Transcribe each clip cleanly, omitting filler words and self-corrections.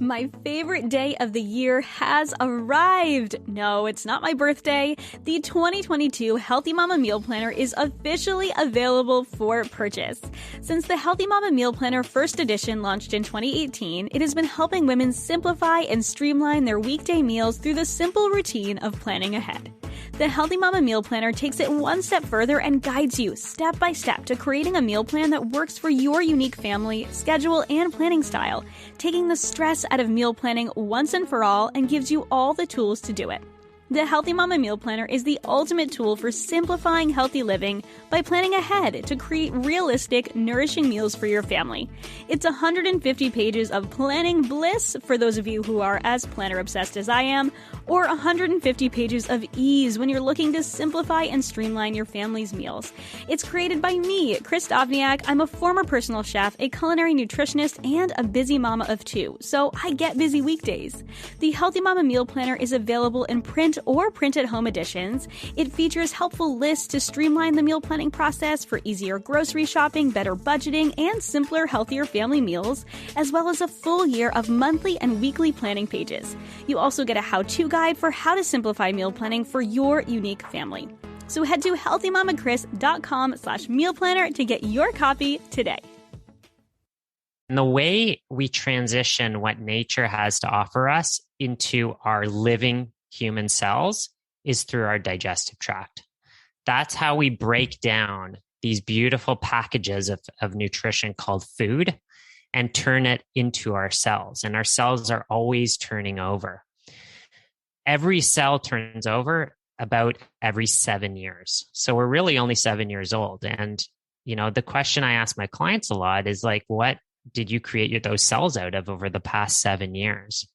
My favorite day of the year has arrived. No, it's not my birthday. The 2022 Healthy Mama Meal Planner is officially available for purchase. Since the Healthy Mama Meal Planner First Edition launched in 2018, it has been helping women simplify and streamline their weekday meals through the simple routine of planning ahead. The Healthy Mama Meal Planner takes it one step further and guides you step by step to creating a meal plan that works for your unique family, schedule, and planning style, taking the stress out of meal planning once and for all and gives you all the tools to do it. The Healthy Mama Meal Planner is the ultimate tool for simplifying healthy living by planning ahead to create realistic, nourishing meals for your family. It's 150 pages of planning bliss for those of you who are as planner obsessed as I am, or 150 pages of ease when you're looking to simplify and streamline your family's meals. It's created by me, Kristin Dovbniak. I'm a former personal chef, a culinary nutritionist, and a busy mama of two, so I get busy weekdays. The Healthy Mama Meal Planner is available in print or print-at-home editions. It features helpful lists to streamline the meal planning process for easier grocery shopping, better budgeting, and simpler, healthier family meals, as well as a full year of monthly and weekly planning pages. You also get a how-to guide for how to simplify meal planning for your unique family. So head to healthymamachris.com/meal planner to get your copy today. And the way we transition what nature has to offer us into our living human cells is through our digestive tract. That's how we break down these beautiful packages of nutrition called food and turn it into our cells. And our cells are always turning over. Every cell turns over about every 7 years. So we're really only 7 years old. And, the question I ask my clients a lot is like, what did you create those cells out of over the past 7 years?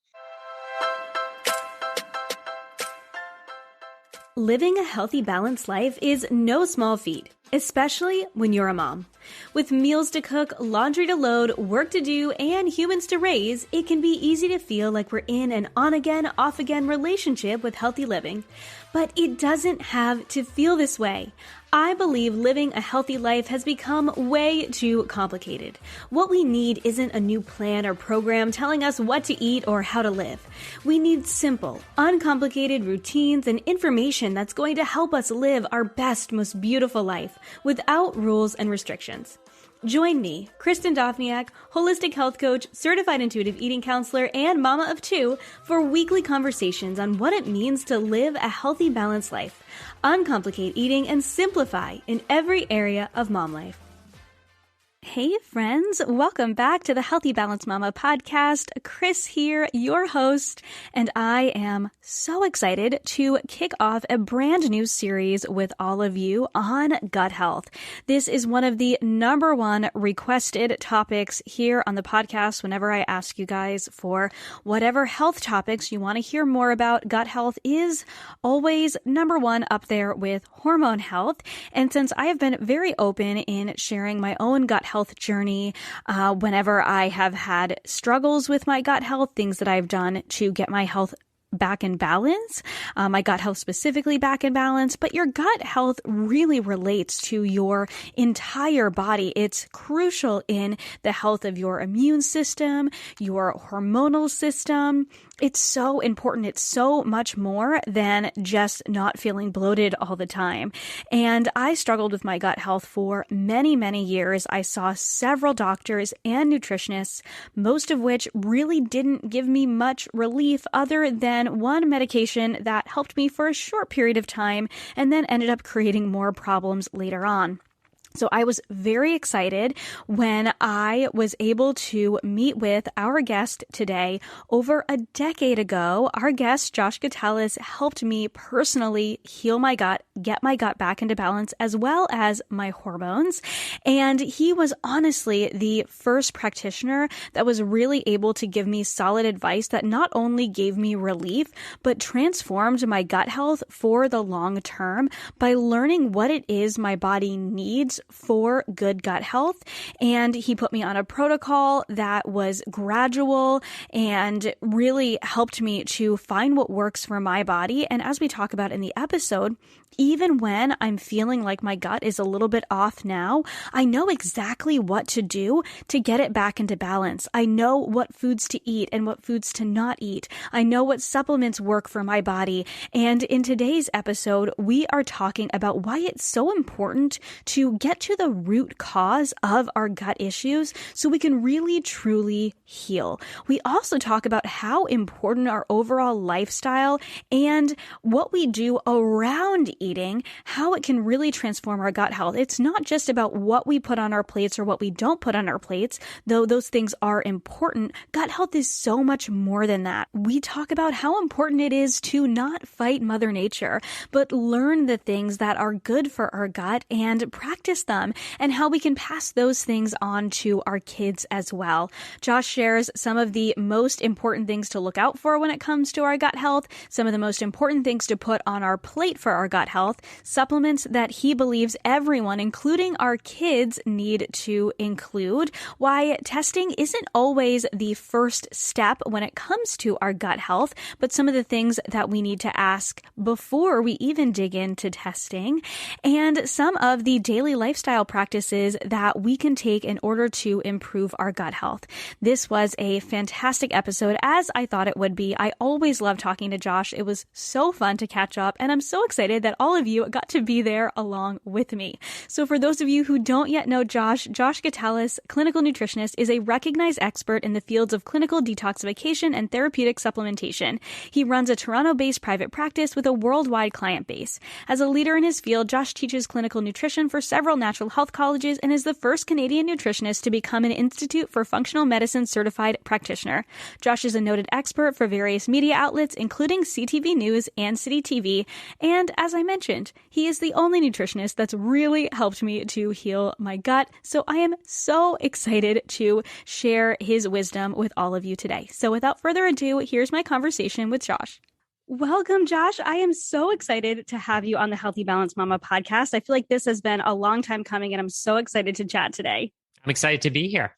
Living a healthy, balanced life is no small feat, especially when you're a mom. With meals to cook, laundry to load, work to do, and humans to raise, it can be easy to feel like we're in an on-again, off-again relationship with healthy living. But it doesn't have to feel this way. I believe living a healthy life has become way too complicated. What we need isn't a new plan or program telling us what to eat or how to live. We need simple, uncomplicated routines and information that's going to help us live our best, most beautiful life without rules and restrictions. Join me, Kristin Dovbniak, holistic health coach, certified intuitive eating counselor, and mama of two, for weekly conversations on what it means to live a healthy, balanced life, uncomplicate eating, and simplify in every area of mom life. Hey friends, welcome back to the Healthy Balanced Mama podcast. Chris here, your host, and I am so excited to kick off a brand new series with all of you on gut health. This is one of the number one requested topics here on the podcast whenever I ask you guys for whatever health topics you want to hear more about. Gut health is always number one up there with hormone health. And since I have been very open in sharing my own gut health journey, whenever I have had struggles with my gut health, things that I've done to get my health back in balance, my gut health specifically back in balance, but your gut health really relates to your entire body. It's crucial in the health of your immune system, your hormonal system. It's so important. It's so much more than just not feeling bloated all the time. And I struggled with my gut health for many, many years. I saw several doctors and nutritionists, most of which really didn't give me much relief other than one medication that helped me for a short period of time and then ended up creating more problems later on. So I was very excited when I was able to meet with our guest today. Over a decade ago, our guest, Josh Gitalis, helped me personally heal my gut, get my gut back into balance, as well as my hormones. And he was honestly the first practitioner that was really able to give me solid advice that not only gave me relief, but transformed my gut health for the long term by learning what it is my body needs for good gut health. And he put me on a protocol that was gradual and really helped me to find what works for my body. And as we talk about in the episode, even when I'm feeling like my gut is a little bit off now, I know exactly what to do to get it back into balance. I know what foods to eat and what foods to not eat. I know what supplements work for my body. And in today's episode, we are talking about why it's so important to get to the root cause of our gut issues so we can really, truly heal. We also talk about how important our overall lifestyle and what we do around eating, how it can really transform our gut health. It's not just about what we put on our plates or what we don't put on our plates, though those things are important. Gut health is so much more than that. We talk about how important it is to not fight Mother Nature, but learn the things that are good for our gut and practice them, and how we can pass those things on to our kids as well. Josh shares some of the most important things to look out for when it comes to our gut health, some of the most important things to put on our plate for our gut health, supplements that he believes everyone, including our kids, need to include, why testing isn't always the first step when it comes to our gut health, but some of the things that we need to ask before we even dig into testing, and some of the daily lifestyle practices that we can take in order to improve our gut health. This was a fantastic episode, as I thought it would be. I always love talking to Josh. It was so fun to catch up, and I'm so excited that all of you got to be there along with me. So for those of you who don't yet know Josh Gitalis, clinical nutritionist, is a recognized expert in the fields of clinical detoxification and therapeutic supplementation. He runs a Toronto-based private practice with a worldwide client base. As a leader in his field, Josh teaches clinical nutrition for several natural health colleges and is the first Canadian nutritionist to become an Institute for Functional Medicine certified practitioner. Josh is a noted expert for various media outlets, including CTV News and City TV. And as I mentioned, he is the only nutritionist that's really helped me to heal my gut. So I am so excited to share his wisdom with all of you today. So without further ado, here's my conversation with Josh. Welcome, Josh. I am so excited to have you on the Healthy Balance Mama podcast. I feel like this has been a long time coming, and I'm so excited to chat today. I'm excited to be here.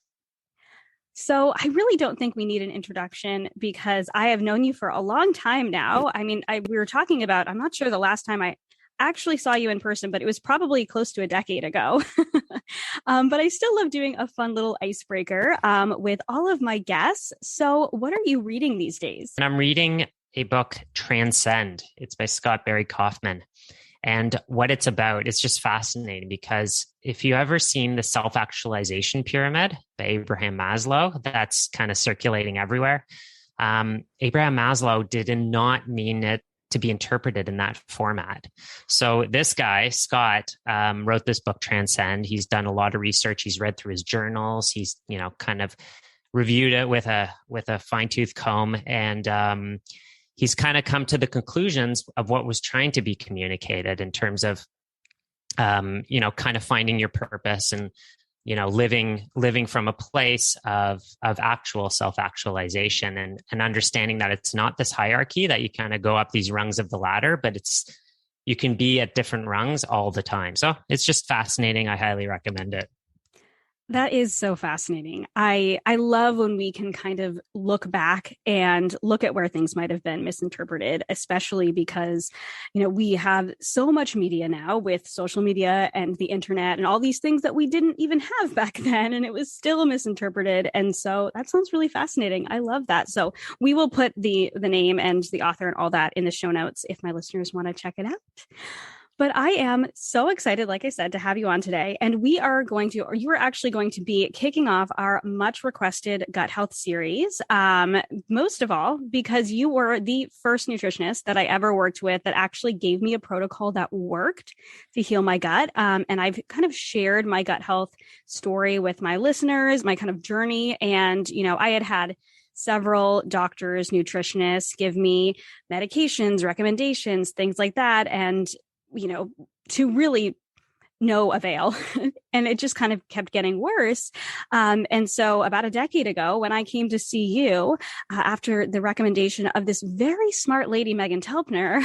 So I really don't think we need an introduction because I have known you for a long time now. I mean, we were talking about, I'm not sure the last time I actually saw you in person, but it was probably close to a decade ago. But I still love doing a fun little icebreaker with all of my guests. So what are you reading these days? And I'm reading a book, Transcend. It's by Scott Barry Kaufman. And what it's about, it's just fascinating because if you ever seen the self-actualization pyramid by Abraham Maslow, that's kind of circulating everywhere. Abraham Maslow did not mean it to be interpreted in that format. So this guy, Scott, wrote this book, Transcend. He's done a lot of research. He's read through his journals. He's, kind of reviewed it with a fine-tooth comb. And he's kind of come to the conclusions of what was trying to be communicated in terms of, kind of finding your purpose and, living from a place of actual self-actualization and understanding that it's not this hierarchy that you kind of go up these rungs of the ladder, but you can be at different rungs all the time. So it's just fascinating. I highly recommend it. That is so fascinating. I love when we can kind of look back and look at where things might have been misinterpreted, especially because, we have so much media now with social media and the internet and all these things that we didn't even have back then, and it was still misinterpreted. And so that sounds really fascinating. I love that. So we will put the name and the author and all that in the show notes if my listeners want to check it out. But I am so excited, like I said, to have you on today. And you are actually going to be kicking off our much requested gut health series. Most of all, because you were the first nutritionist that I ever worked with that actually gave me a protocol that worked to heal my gut. And I've kind of shared my gut health story with my listeners, my kind of journey. And, I had several doctors, nutritionists give me medications, recommendations, things like that. And to really no avail. And it just kind of kept getting worse. And so about a decade ago, when I came to see you, after the recommendation of this very smart lady, Megan Telpner,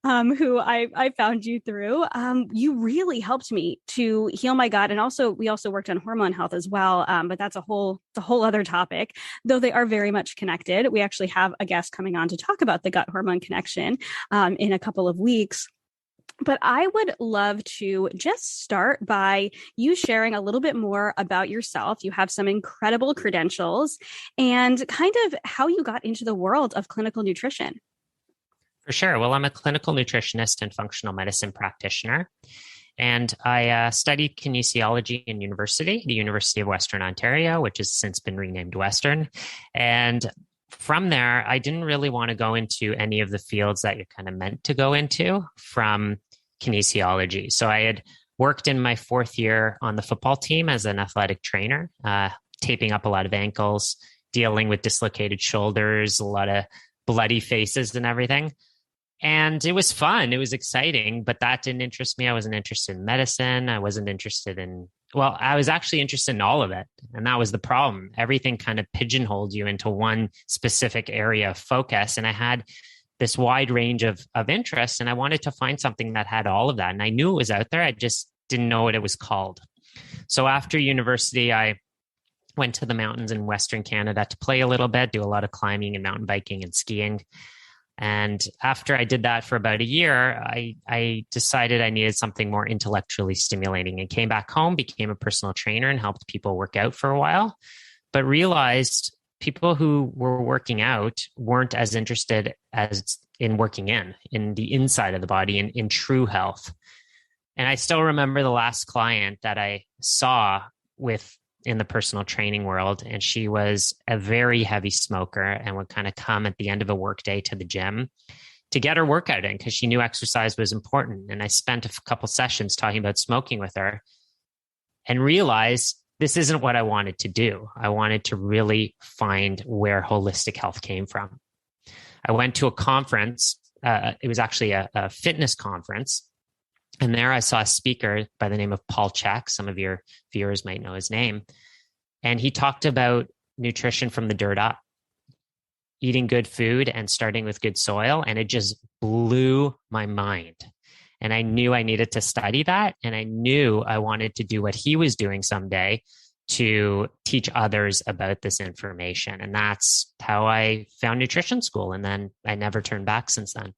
who I found you through, you really helped me to heal my gut. And also, we also worked on hormone health as well. But that's a whole other topic, though they are very much connected. We actually have a guest coming on to talk about the gut hormone connection in a couple of weeks. But I would love to just start by you sharing a little bit more about yourself. You have some incredible credentials and kind of how you got into the world of clinical nutrition. For sure. Well, I'm a clinical nutritionist and functional medicine practitioner. And I studied kinesiology in university, the University of Western Ontario, which has since been renamed Western. And from there, I didn't really want to go into any of the fields that you're kind of meant to go into from kinesiology. So I had worked in my fourth year on the football team as an athletic trainer, taping up a lot of ankles, dealing with dislocated shoulders, a lot of bloody faces and everything. And it was fun. It was exciting, but that didn't interest me. I wasn't interested in medicine. I wasn't interested in, well, I was actually interested in all of it. And that was the problem. Everything kind of pigeonholed you into one specific area of focus. And I had this wide range of interests, and I wanted to find something that had all of that. And I knew it was out there. I just didn't know what it was called. So after university, I went to the mountains in Western Canada to play a little bit, do a lot of climbing and mountain biking and skiing. And after I did that for about a year, I decided I needed something more intellectually stimulating and came back home, became a personal trainer and helped people work out for a while, but realized people who were working out weren't as interested as in working in the inside of the body, in true health. And I still remember the last client that I saw in the personal training world. And she was a very heavy smoker and would kind of come at the end of a work day to the gym to get her workout in because she knew exercise was important. And I spent a couple sessions talking about smoking with her and realized this isn't what I wanted to do. I wanted to really find where holistic health came from. I went to a conference. It was actually a fitness conference. And there I saw a speaker by the name of Paul Chek. Some of your viewers might know his name. And he talked about nutrition from the dirt up, eating good food and starting with good soil. And it just blew my mind. And I knew I needed to study that. And I knew I wanted to do what he was doing someday to teach others about this information. And that's how I found nutrition school. And then I never turned back since then.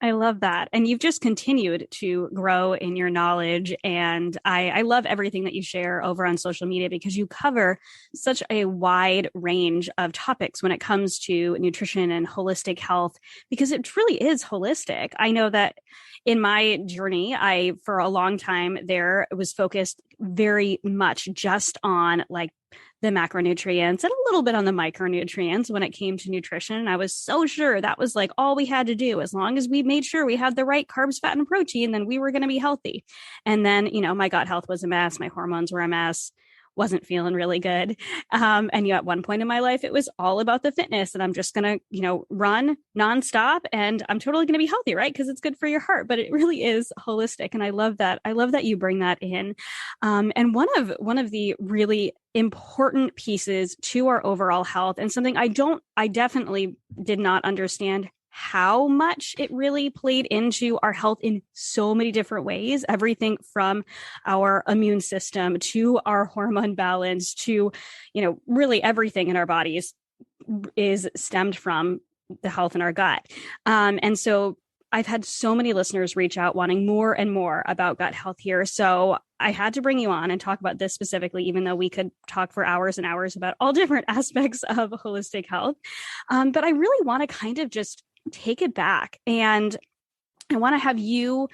I love that. And you've just continued to grow in your knowledge. And I love everything that you share over on social media because you cover such a wide range of topics when it comes to nutrition and holistic health, because it really is holistic. I know that in my journey, for a long time there, was focused very much just on like the macronutrients and a little bit on the micronutrients when it came to nutrition. And I was so sure that was like all we had to do. As long as we made sure we had the right carbs, fat, and protein, then we were going to be healthy. And then, my gut health was a mess. My hormones were a mess. Wasn't feeling really good. And at one point in my life, it was all about the fitness and I'm just going to, run nonstop and I'm totally going to be healthy, right? Because it's good for your heart, but it really is holistic. And I love that. I love that you bring that in. And one of the really important pieces to our overall health and something I definitely did not understand how much it really played into our health in so many different ways, everything from our immune system to our hormone balance to, really everything in our bodies is stemmed from the health in our gut. And so I've had so many listeners reach out wanting more and more about gut health here. So I had to bring you on and talk about this specifically, even though we could talk for hours and hours about all different aspects of holistic health. But I really want to kind of just take it back. And I want to have you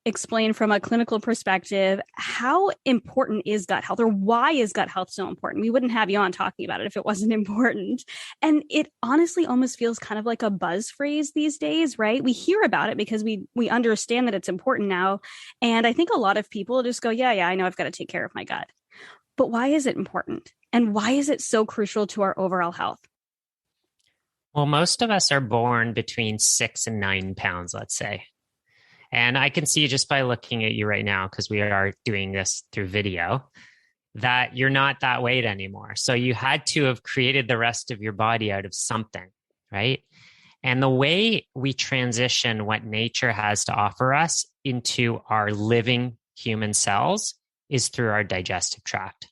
explain from a clinical perspective, how important is gut health, or why is gut health so important? We wouldn't have you on talking about it if it wasn't important. And it honestly almost feels kind of like a buzz phrase these days, right? We hear about it because we understand that it's important now. And I think a lot of people just go, yeah, I know I've got to take care of my gut. But why is it important? And why is it so crucial to our overall health? Well, most of us are born between 6 and 9 pounds, let's say. And I can see just by looking at you right now, because we are doing this through video, that you're not that weight anymore. So you had to have created the rest of your body out of something, right? And the way we transition what nature has to offer us into our living human cells is through our digestive tract.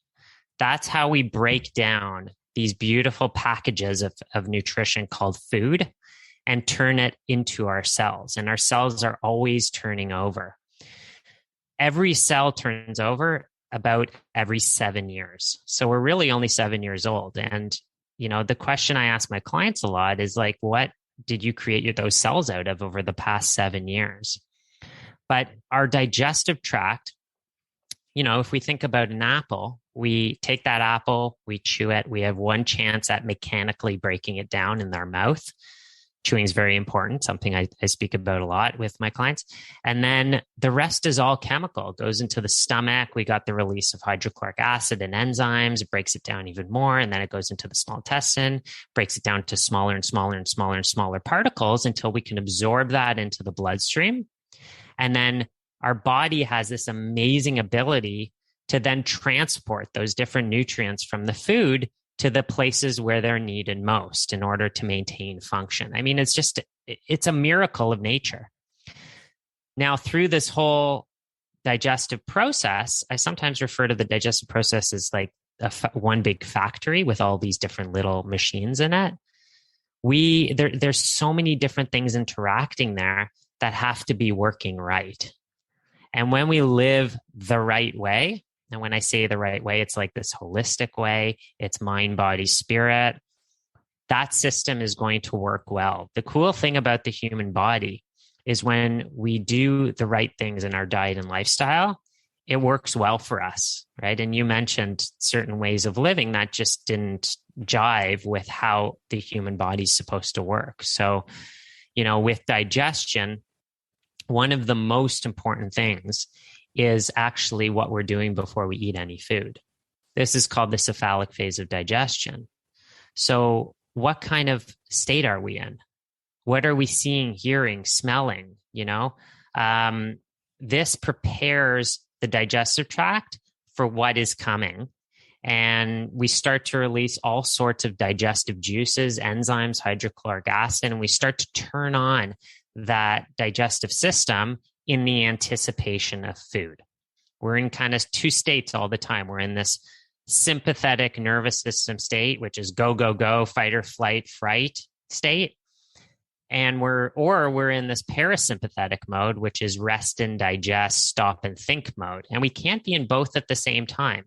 That's how we break down these beautiful packages of nutrition called food and turn it into our cells. And our cells are always turning over. Every cell turns over about every 7 years. So we're really only 7 years old. And, the question I ask my clients a lot is like, what did you create those cells out of over the past 7 years? But our digestive tract, if we think about an apple, we take that apple, we chew it, we have one chance at mechanically breaking it down in our mouth. Chewing is very important, something I speak about a lot with my clients. And then the rest is all chemical. It goes into the stomach. We got the release of hydrochloric acid and enzymes. It breaks it down even more. And then it goes into the small intestine, breaks it down to smaller and smaller and smaller and smaller particles until we can absorb that into the bloodstream. And then our body has this amazing ability to then transport those different nutrients from the food to the places where they're needed most in order to maintain function. I mean, it's a miracle of nature. Now, through this whole digestive process, I sometimes refer to the digestive process as like one big factory with all these different little machines in it. There's so many different things interacting there that have to be working right. And when we live the right way, and when I say the right way, it's like this holistic way, it's mind, body, spirit. That system is going to work well. The cool thing about the human body is when we do the right things in our diet and lifestyle, it works well for us, right? And you mentioned certain ways of living that just didn't jive with how the human body's supposed to work. So, with digestion, one of the most important things is actually what we're doing before we eat any food. This is called the cephalic phase of digestion. So what kind of state are we in? What are we seeing, hearing, smelling? This prepares the digestive tract for what is coming. And we start to release all sorts of digestive juices, enzymes, hydrochloric acid, and we start to turn on that digestive system in the anticipation of food. We're in kind of two states all the time. We're in this sympathetic nervous system state, which is go, go, go, fight or flight, fright state. And we're in this parasympathetic mode, which is rest and digest, stop and think mode. And we can't be in both at the same time.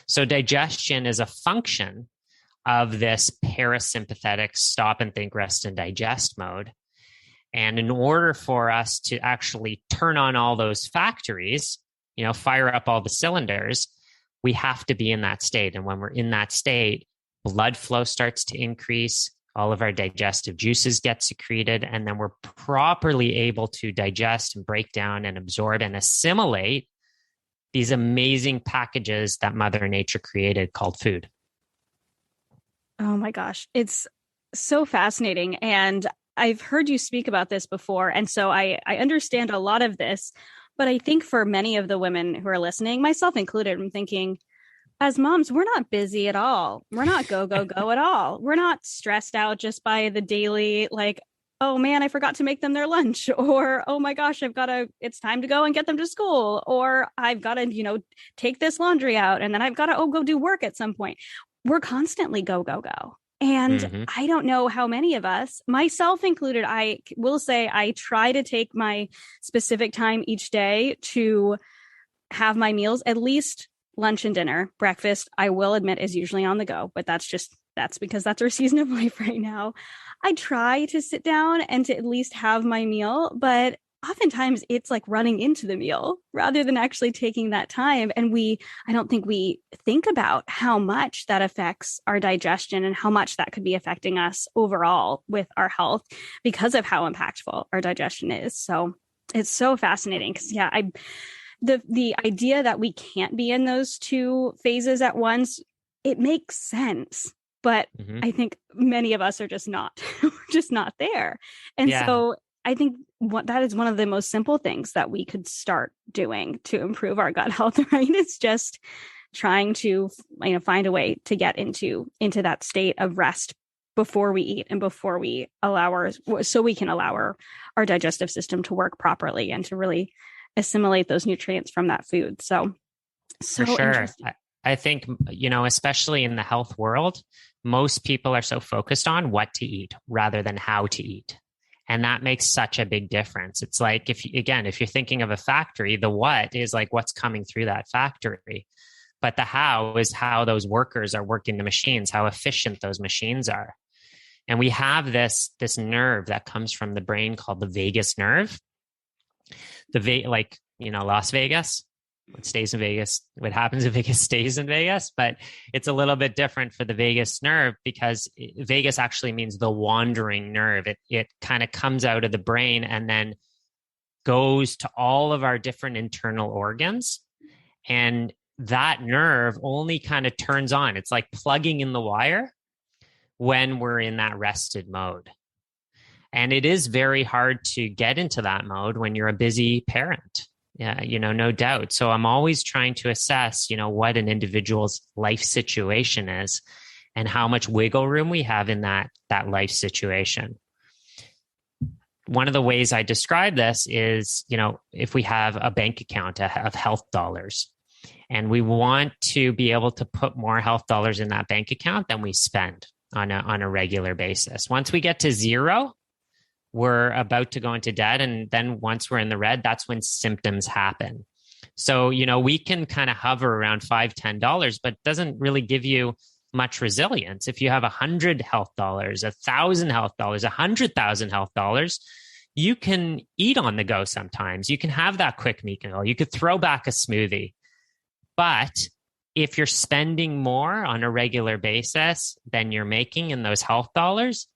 So digestion is a function of this parasympathetic stop and think, rest and digest mode. And in order for us to actually turn on all those factories, fire up all the cylinders, we have to be in that state. And when we're in that state, blood flow starts to increase, all of our digestive juices get secreted, and then we're properly able to digest and break down and absorb and assimilate these amazing packages that Mother Nature created called food. Oh my gosh, it's so fascinating. And I've heard you speak about this before. And so I understand a lot of this, but I think for many of the women who are listening, myself included, I'm thinking, as moms, we're not busy at all. We're not go, go, go at all. We're not stressed out just by the daily, like, oh man, I forgot to make them their lunch, or, oh my gosh, it's time to go and get them to school, or I've got to, take this laundry out and then I've got to, go do work at some point. We're constantly go, go, go. And I don't know how many of us, myself included, I will say I try to take my specific time each day to have my meals, at least lunch and dinner. Breakfast, I will admit, is usually on the go, but that's because that's our season of life right now. I try to sit down and to at least have my meal, but oftentimes it's like running into the meal rather than actually taking that time. And I don't think we think about how much that affects our digestion and how much that could be affecting us overall with our health because of how impactful our digestion is. So it's so fascinating because the idea that we can't be in those two phases at once, it makes sense. But I think many of us are just not, we're just not there. And so I think that is one of the most simple things that we could start doing to improve our gut health, right? It's just trying to, find a way to get into that state of rest before we eat and before we so we can allow our digestive system to work properly and to really assimilate those nutrients from that food. So for sure. Interesting. I think, especially in the health world, most people are so focused on what to eat rather than how to eat. And that makes such a big difference. It's like, if you're thinking of a factory, the what is like what's coming through that factory. But the how is how those workers are working the machines, how efficient those machines are. And we have this nerve that comes from the brain called the vagus nerve. Las Vegas, what stays in Vegas, what happens in Vegas stays in Vegas, but it's a little bit different for the vagus nerve because vagus actually means the wandering nerve. It kind of comes out of the brain and then goes to all of our different internal organs. And that nerve only kind of turns on. It's like plugging in the wire when we're in that rested mode. And it is very hard to get into that mode when you're a busy parent. Yeah, no doubt. So I'm always trying to assess, what an individual's life situation is and how much wiggle room we have in that life situation. One of the ways I describe this is, if we have a bank account of health dollars and we want to be able to put more health dollars in that bank account than we spend on a regular basis. Once we get to zero, we're about to go into debt. And then once we're in the red, that's when symptoms happen. So, we can kind of hover around $5, $10, but it doesn't really give you much resilience. If you have 100 health dollars, 1,000 health dollars, 100,000 health dollars, you can eat on the go sometimes. You can have that quick meal. You could throw back a smoothie. But if you're spending more on a regular basis than you're making in those health dollars,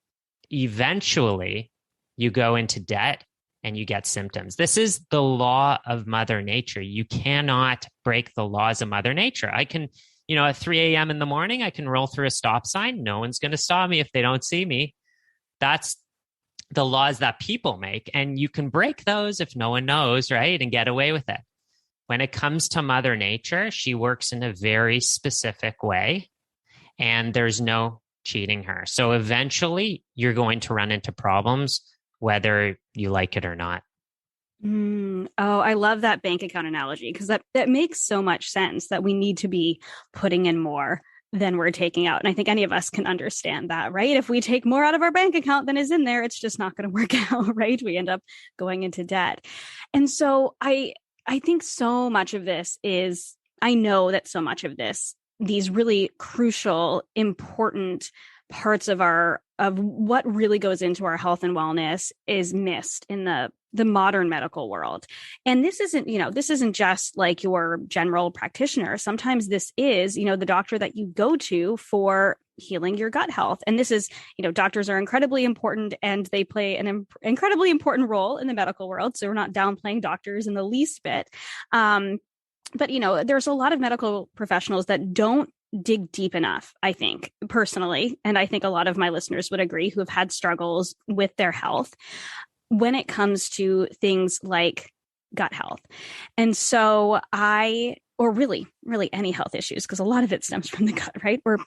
eventually you go into debt and you get symptoms. This is the law of Mother Nature. You cannot break the laws of Mother Nature. I can, at 3 a.m. in the morning, I can roll through a stop sign. No one's going to stop me if they don't see me. That's the laws that people make. And you can break those if no one knows, right? And get away with it. When it comes to Mother Nature, she works in a very specific way and there's no cheating her. So eventually you're going to run into problems whether you like it or not. Oh, I love that bank account analogy because that makes so much sense that we need to be putting in more than we're taking out. And I think any of us can understand that, right? If we take more out of our bank account than is in there, it's just not going to work out, right? We end up going into debt. And so I think so much of this is, I know that so much of this, these really crucial, important parts of what really goes into our health and wellness is missed in the modern medical world. And this isn't just like your general practitioner. Sometimes this is, the doctor that you go to for healing your gut health. And this is, doctors are incredibly important and they play an incredibly important role in the medical world. So we're not downplaying doctors in the least bit. But, there's a lot of medical professionals that don't dig deep enough, I think, personally. And I think a lot of my listeners would agree who have had struggles with their health when it comes to things like gut health. And so or really any health issues, because a lot of it stems from the gut, right? Or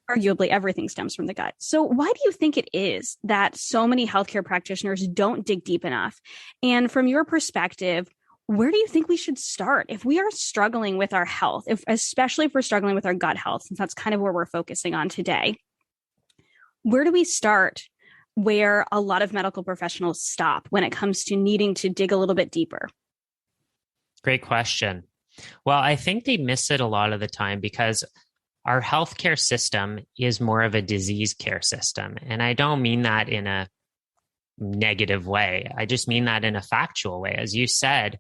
arguably everything stems from the gut. So why do you think it is that so many healthcare practitioners don't dig deep enough? And from your perspective, where do you think we should start if we are struggling with our health, especially if we're struggling with our gut health, since that's kind of where we're focusing on today? Where do we start where a lot of medical professionals stop when it comes to needing to dig a little bit deeper? Great question. Well, I think they miss it a lot of the time because our healthcare system is more of a disease care system. And I don't mean that in a negative way. I just mean that in a factual way. As you said,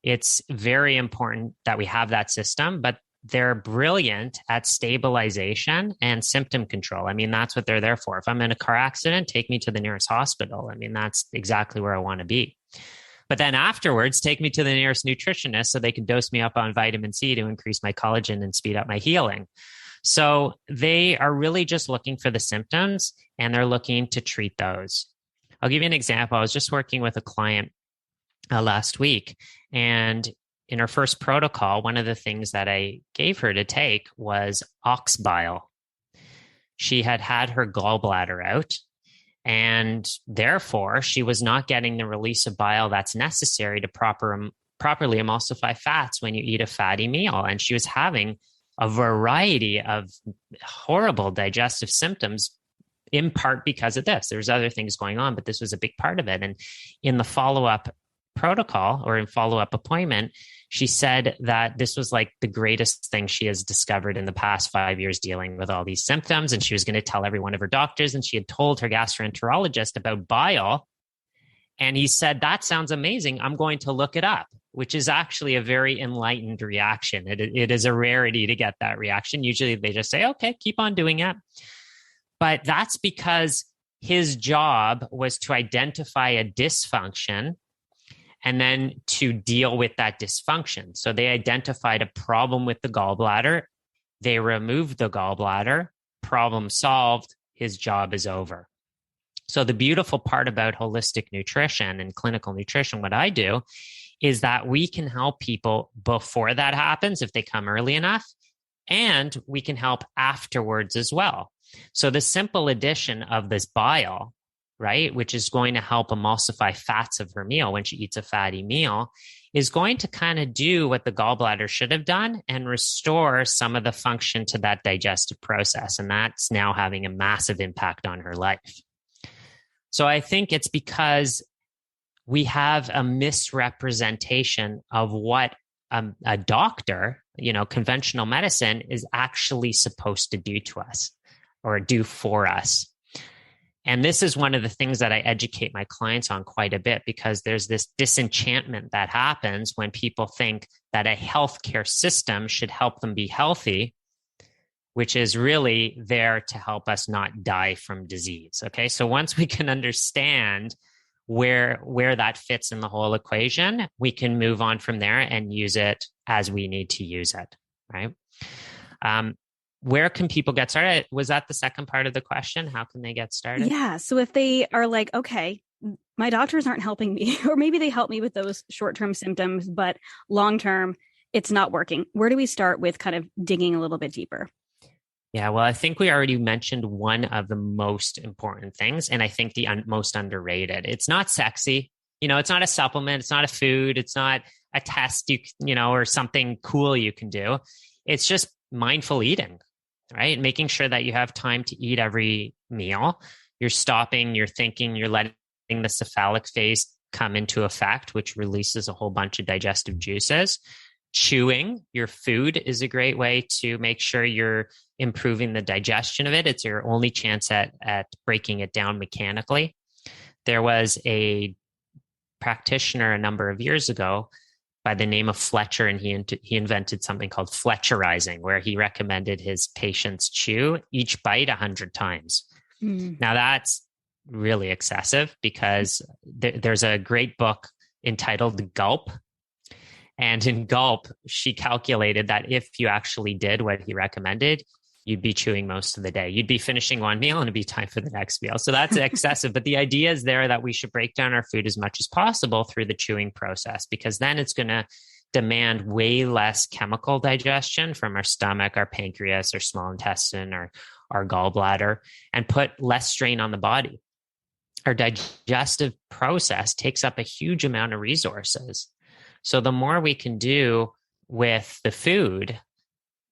it's very important that we have that system, but they're brilliant at stabilization and symptom control. I mean, that's what they're there for. If I'm in a car accident, take me to the nearest hospital. I mean, that's exactly where I want to be. But then afterwards, take me to the nearest nutritionist so they can dose me up on vitamin C to increase my collagen and speed up my healing. So they are really just looking for the symptoms and they're looking to treat those. I'll give you an example. I was just working with a client last week, and in her first protocol, one of the things that I gave her to take was ox bile. She had had her gallbladder out, and therefore she was not getting the release of bile that's necessary to properly emulsify fats when you eat a fatty meal. And she was having a variety of horrible digestive symptoms, in part because of this. There's other things going on, but this was a big part of it. And in the follow-up protocol, or in follow-up appointment, she said that this was like the greatest thing she has discovered in the past 5 years dealing with all these symptoms. And she was going to tell every one of her doctors, and she had told her gastroenterologist about bile. And he said, that sounds amazing. I'm going to look it up, which is actually a very enlightened reaction. It is a rarity to get that reaction. Usually they just say, okay, keep on doing it. But that's because his job was to identify a dysfunction and then to deal with that dysfunction. So they identified a problem with the gallbladder. They removed the gallbladder. Problem solved. His job is over. So the beautiful part about holistic nutrition and clinical nutrition, what I do, is that we can help people before that happens if they come early enough, and we can help afterwards as well. So the simple addition of this bile, right, which is going to help emulsify fats of her meal when she eats a fatty meal, is going to kind of do what the gallbladder should have done and restore some of the function to that digestive process. And that's now having a massive impact on her life. So I think it's because we have a misrepresentation of what a doctor, conventional medicine is actually supposed to do to us or do for us. And this is one of the things that I educate my clients on quite a bit, because there's this disenchantment that happens when people think that a healthcare system should help them be healthy, which is really there to help us not die from disease. Okay. So once we can understand where that fits in the whole equation, we can move on from there and use it as we need to use it. Right. Where can people get started? Was that the second part of the question? How can they get started? Yeah. So if they are like, okay, my doctors aren't helping me, or maybe they help me with those short-term symptoms, but long-term, it's not working. Where do we start with kind of digging a little bit deeper? Yeah, well, I think we already mentioned one of the most important things, and I think the most underrated. It's not sexy. It's not a supplement. It's not a food. It's not a test, or something cool you can do. It's just mindful eating, right? Making sure that you have time to eat every meal. You're stopping, you're thinking, you're letting the cephalic phase come into effect, which releases a whole bunch of digestive juices. Chewing your food is a great way to make sure you're improving the digestion of it. It's your only chance at breaking it down mechanically. There was a practitioner a number of years ago by the name of Fletcher, and he invented something called Fletcherizing, where he recommended his patients chew each bite 100 times. Now that's really excessive, because there's a great book entitled Gulp. And in Gulp, she calculated that if you actually did what he recommended, you'd be chewing most of the day. You'd be finishing one meal and it'd be time for the next meal. So that's excessive. But the idea is there that we should break down our food as much as possible through the chewing process, because then it's going to demand way less chemical digestion from our stomach, our pancreas, our small intestine, or our gallbladder, and put less strain on the body. Our digestive process takes up a huge amount of resources. So the more we can do with the food,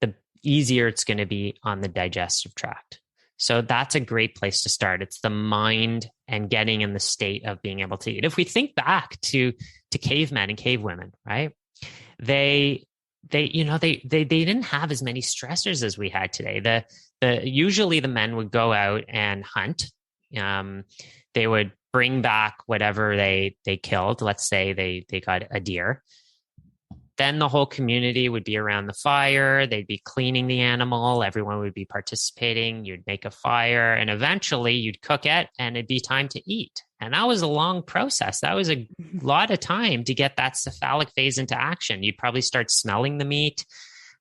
the easier it's going to be on the digestive tract. So that's a great place to start. It's the mind and getting in the state of being able to eat. If we think back to cavemen and cavewomen, right? They didn't have as many stressors as we had today. Usually the men would go out and hunt. They would bring back whatever they killed. Let's say they got a deer. Then the whole community would be around the fire. They'd be cleaning the animal. Everyone would be participating. You'd make a fire, and eventually you'd cook it, and it'd be time to eat. And that was a long process. That was a lot of time to get that cephalic phase into action. You'd probably start smelling the meat.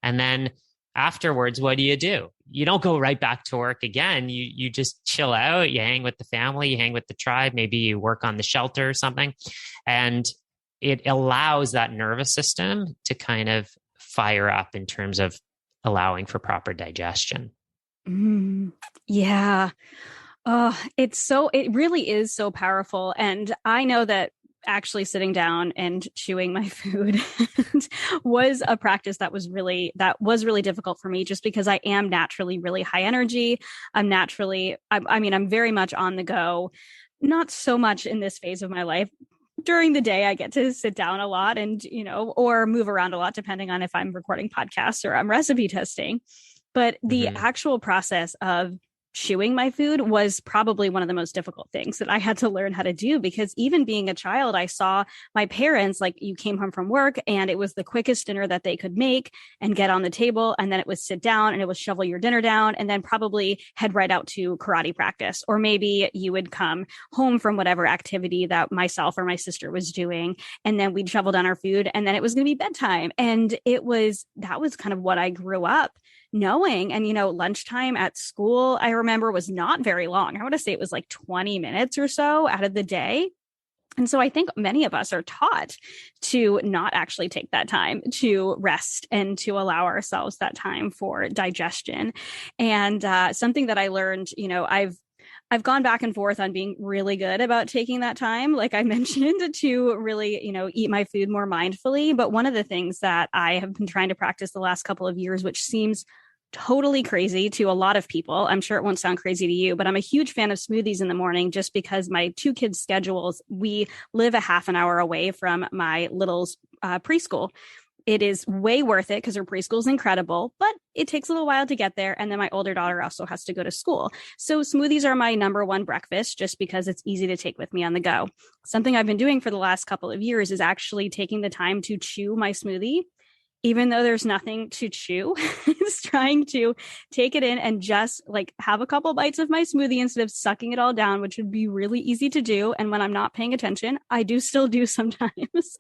And then afterwards, what do? you don't go right back to work again. You just chill out, you hang with the family, you hang with the tribe, maybe you work on the shelter or something. And it allows that nervous system to kind of fire up in terms of allowing for proper digestion. Yeah. Oh, it really is so powerful. And I know that actually sitting down and chewing my food was a practice that was really difficult for me, just because I am naturally really high energy. I'm very much on the go, not so much in this phase of my life. During the day, I get to sit down a lot and, or move around a lot, depending on if I'm recording podcasts or I'm recipe testing. But the actual process of chewing my food was probably one of the most difficult things that I had to learn how to do, because even being a child, I saw my parents, like, you came home from work and it was the quickest dinner that they could make and get on the table. And then it was sit down and it was shovel your dinner down and then probably head right out to karate practice. Or maybe you would come home from whatever activity that myself or my sister was doing. And then we'd shovel down our food and then it was going to be bedtime. And that was kind of what I grew up knowing. And, lunchtime at school, I remember, was not very long. I want to say it was like 20 minutes or so out of the day. And so I think many of us are taught to not actually take that time to rest and to allow ourselves that time for digestion. And something that I learned, I've gone back and forth on being really good about taking that time, like I mentioned, to really, eat my food more mindfully. But one of the things that I have been trying to practice the last couple of years, which seems totally crazy to a lot of people, I'm sure it won't sound crazy to you, but I'm a huge fan of smoothies in the morning, just because my two kids' schedules, we live a half an hour away from my little's preschool. It is way worth it because her preschool is incredible, but it takes a little while to get there. And then my older daughter also has to go to school. So smoothies are my number one breakfast, just because it's easy to take with me on the go. Something I've been doing for the last couple of years is actually taking the time to chew my smoothie. Even though there's nothing to chew, it's trying to take it in and just like have a couple bites of my smoothie instead of sucking it all down, which would be really easy to do. And when I'm not paying attention, I do still do sometimes,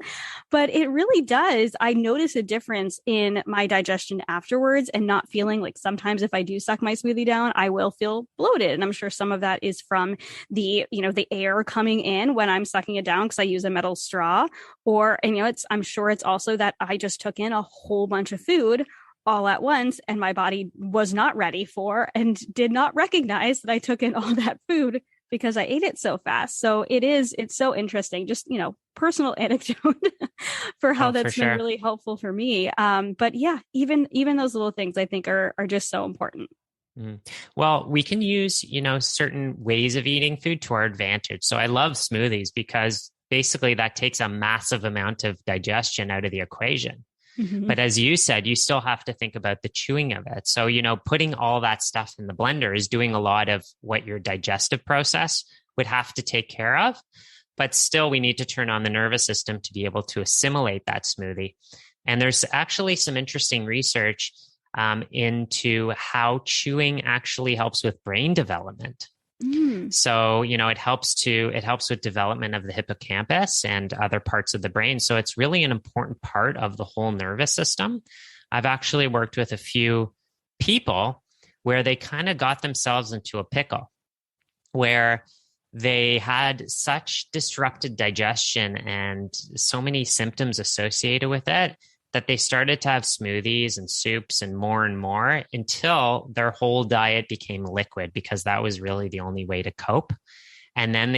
but it really does. I notice a difference in my digestion afterwards, and not feeling like, sometimes if I do suck my smoothie down, I will feel bloated. And I'm sure some of that is from the air coming in when I'm sucking it down, because I use a metal straw, or, I'm sure it's also that I just took in a whole bunch of food all at once, and my body was not ready for and did not recognize that I took in all that food because I ate it so fast. So it's so interesting, just, personal anecdote for how that's been really helpful for me. But yeah, even those little things I think are just so important. Well, we can use, certain ways of eating food to our advantage. So I love smoothies because basically that takes a massive amount of digestion out of the equation. But as you said, you still have to think about the chewing of it. So, putting all that stuff in the blender is doing a lot of what your digestive process would have to take care of. But still, we need to turn on the nervous system to be able to assimilate that smoothie. And there's actually some interesting research into how chewing actually helps with brain development. So, it helps with development of the hippocampus and other parts of the brain. So it's really an important part of the whole nervous system. I've actually worked with a few people where they kind of got themselves into a pickle, where they had such disrupted digestion and so many symptoms associated with it that they started to have smoothies and soups and more until their whole diet became liquid, because that was really the only way to cope. And then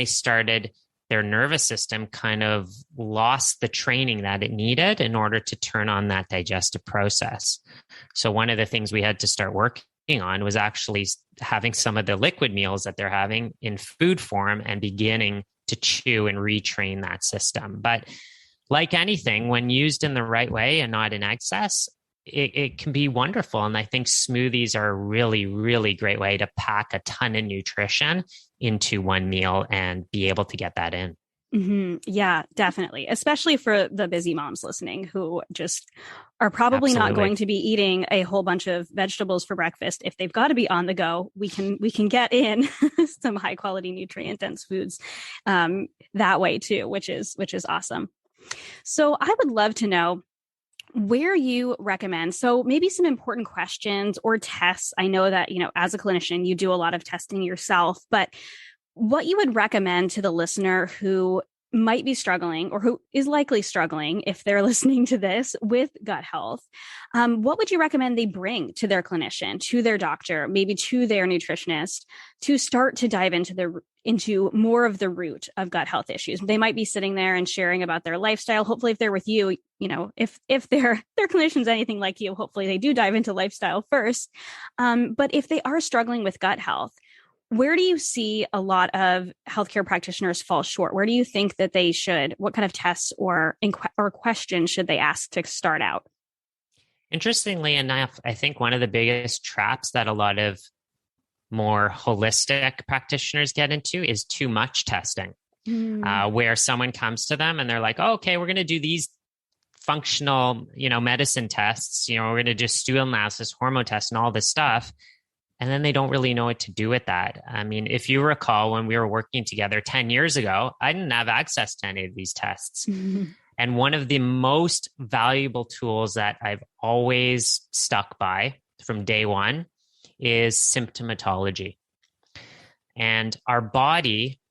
their nervous system kind of lost the training that it needed in order to turn on that digestive process. So one of the things we had to start working on was actually having some of the liquid meals that they're having in food form and beginning to chew and retrain that system. But like anything, when used in the right way and not in excess, it can be wonderful. And I think smoothies are a really, really great way to pack a ton of nutrition into one meal and be able to get that in. Yeah, definitely. Especially for the busy moms listening who just are probably not going to be eating a whole bunch of vegetables for breakfast. If they've got to be on the go, we can get in some high quality nutrient dense foods that way too, which is awesome. So I would love to know, where you recommend. So maybe some important questions or tests. I know that, as a clinician, you do a lot of testing yourself, but what you would recommend to the listener who might be struggling or who is likely struggling if they're listening to this with gut health, what would you recommend they bring to their clinician, to their doctor, maybe to their nutritionist to start to dive into more of the root of gut health issues? They might be sitting there and sharing about their lifestyle. Hopefully, if they're with you, if their clinician's anything like you, hopefully they do dive into lifestyle first. But if they are struggling with gut health, where do you see a lot of healthcare practitioners fall short? Where do you think that they should, what kind of tests or questions should they ask to start out? Interestingly enough, I think one of the biggest traps that a lot of more holistic practitioners get into is too much testing, where someone comes to them and they're like, oh, okay, we're going to do these functional, medicine tests, we're going to do stool analysis, hormone tests, and all this stuff. And then they don't really know what to do with that. I mean, if you recall, when we were working together 10 years ago, I didn't have access to any of these tests. Mm-hmm. And one of the most valuable tools that I've always stuck by from day one is symptomatology. And our body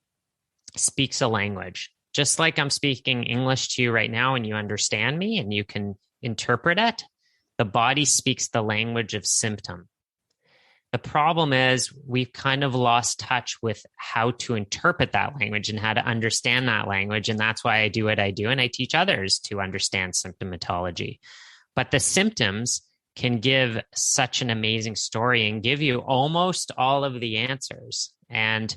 speaks a language. Just like I'm speaking English to you right now and you understand me and you can interpret it, the body speaks the language of symptom. The problem is we've kind of lost touch with how to interpret that language and how to understand that language. And that's why I do what I do. And I teach others to understand symptomatology. But the symptoms can give such an amazing story and give you almost all of the answers. And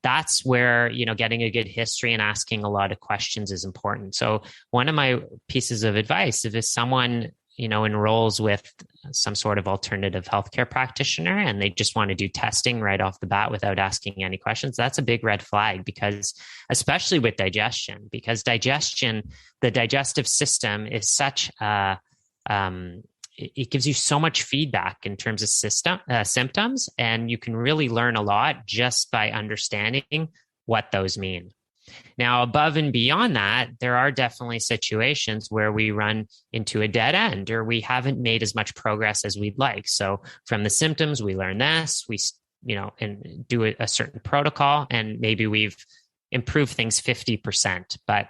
that's where, getting a good history and asking a lot of questions is important. So one of my pieces of advice, if someone enrolls with some sort of alternative healthcare practitioner and they just want to do testing right off the bat without asking any questions, that's a big red flag, because especially with digestion, the digestive system is such it gives you so much feedback in terms of symptoms, and you can really learn a lot just by understanding what those mean. Now, above and beyond that, there are definitely situations where we run into a dead end or we haven't made as much progress as we'd like. So from the symptoms, we learn this, and do a certain protocol, and maybe we've improved things 50%, but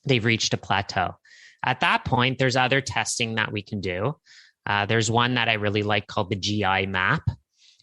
they've reached a plateau. At that point, there's other testing that we can do. There's one that I really like called the GI map,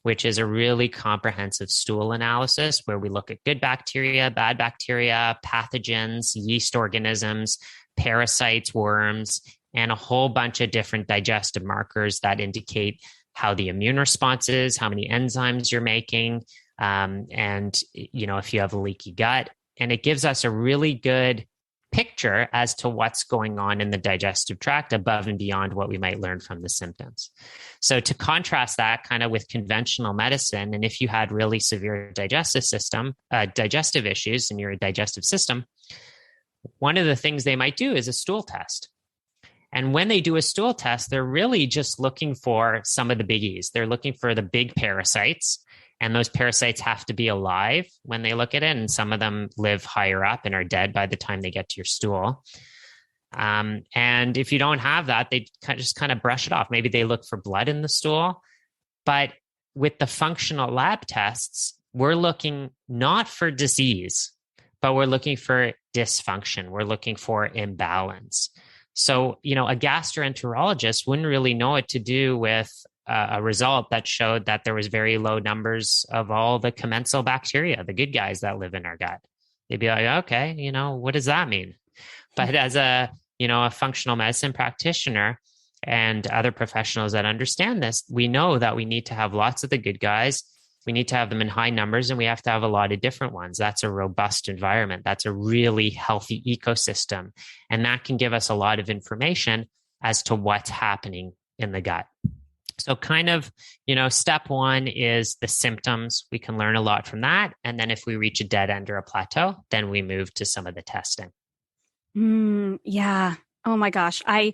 which is a really comprehensive stool analysis where we look at good bacteria, bad bacteria, pathogens, yeast organisms, parasites, worms, and a whole bunch of different digestive markers that indicate how the immune response is, how many enzymes you're making, and if you have a leaky gut. And it gives us a really good picture as to what's going on in the digestive tract above and beyond what we might learn from the symptoms. So to contrast that kind of with conventional medicine, and if you had really severe digestive issues in your digestive system, one of the things they might do is a stool test. And when they do a stool test, they're really just looking for some of the biggies. They're looking for the big parasites, and those parasites have to be alive when they look at it. And some of them live higher up and are dead by the time they get to your stool. And if you don't have that, they just kind of brush it off. Maybe they look for blood in the stool. But with the functional lab tests, we're looking not for disease, but we're looking for dysfunction. We're looking for imbalance. So, a gastroenterologist wouldn't really know what to do with a result that showed that there was very low numbers of all the commensal bacteria, the good guys that live in our gut. They'd be like, okay, what does that mean? But as a functional medicine practitioner and other professionals that understand this, we know that we need to have lots of the good guys. We need to have them in high numbers, and we have to have a lot of different ones. That's a robust environment. That's a really healthy ecosystem. And that can give us a lot of information as to what's happening in the gut. So kind of, step one is the symptoms. We can learn a lot from that. And then if we reach a dead end or a plateau, then we move to some of the testing. Yeah. Oh my gosh. I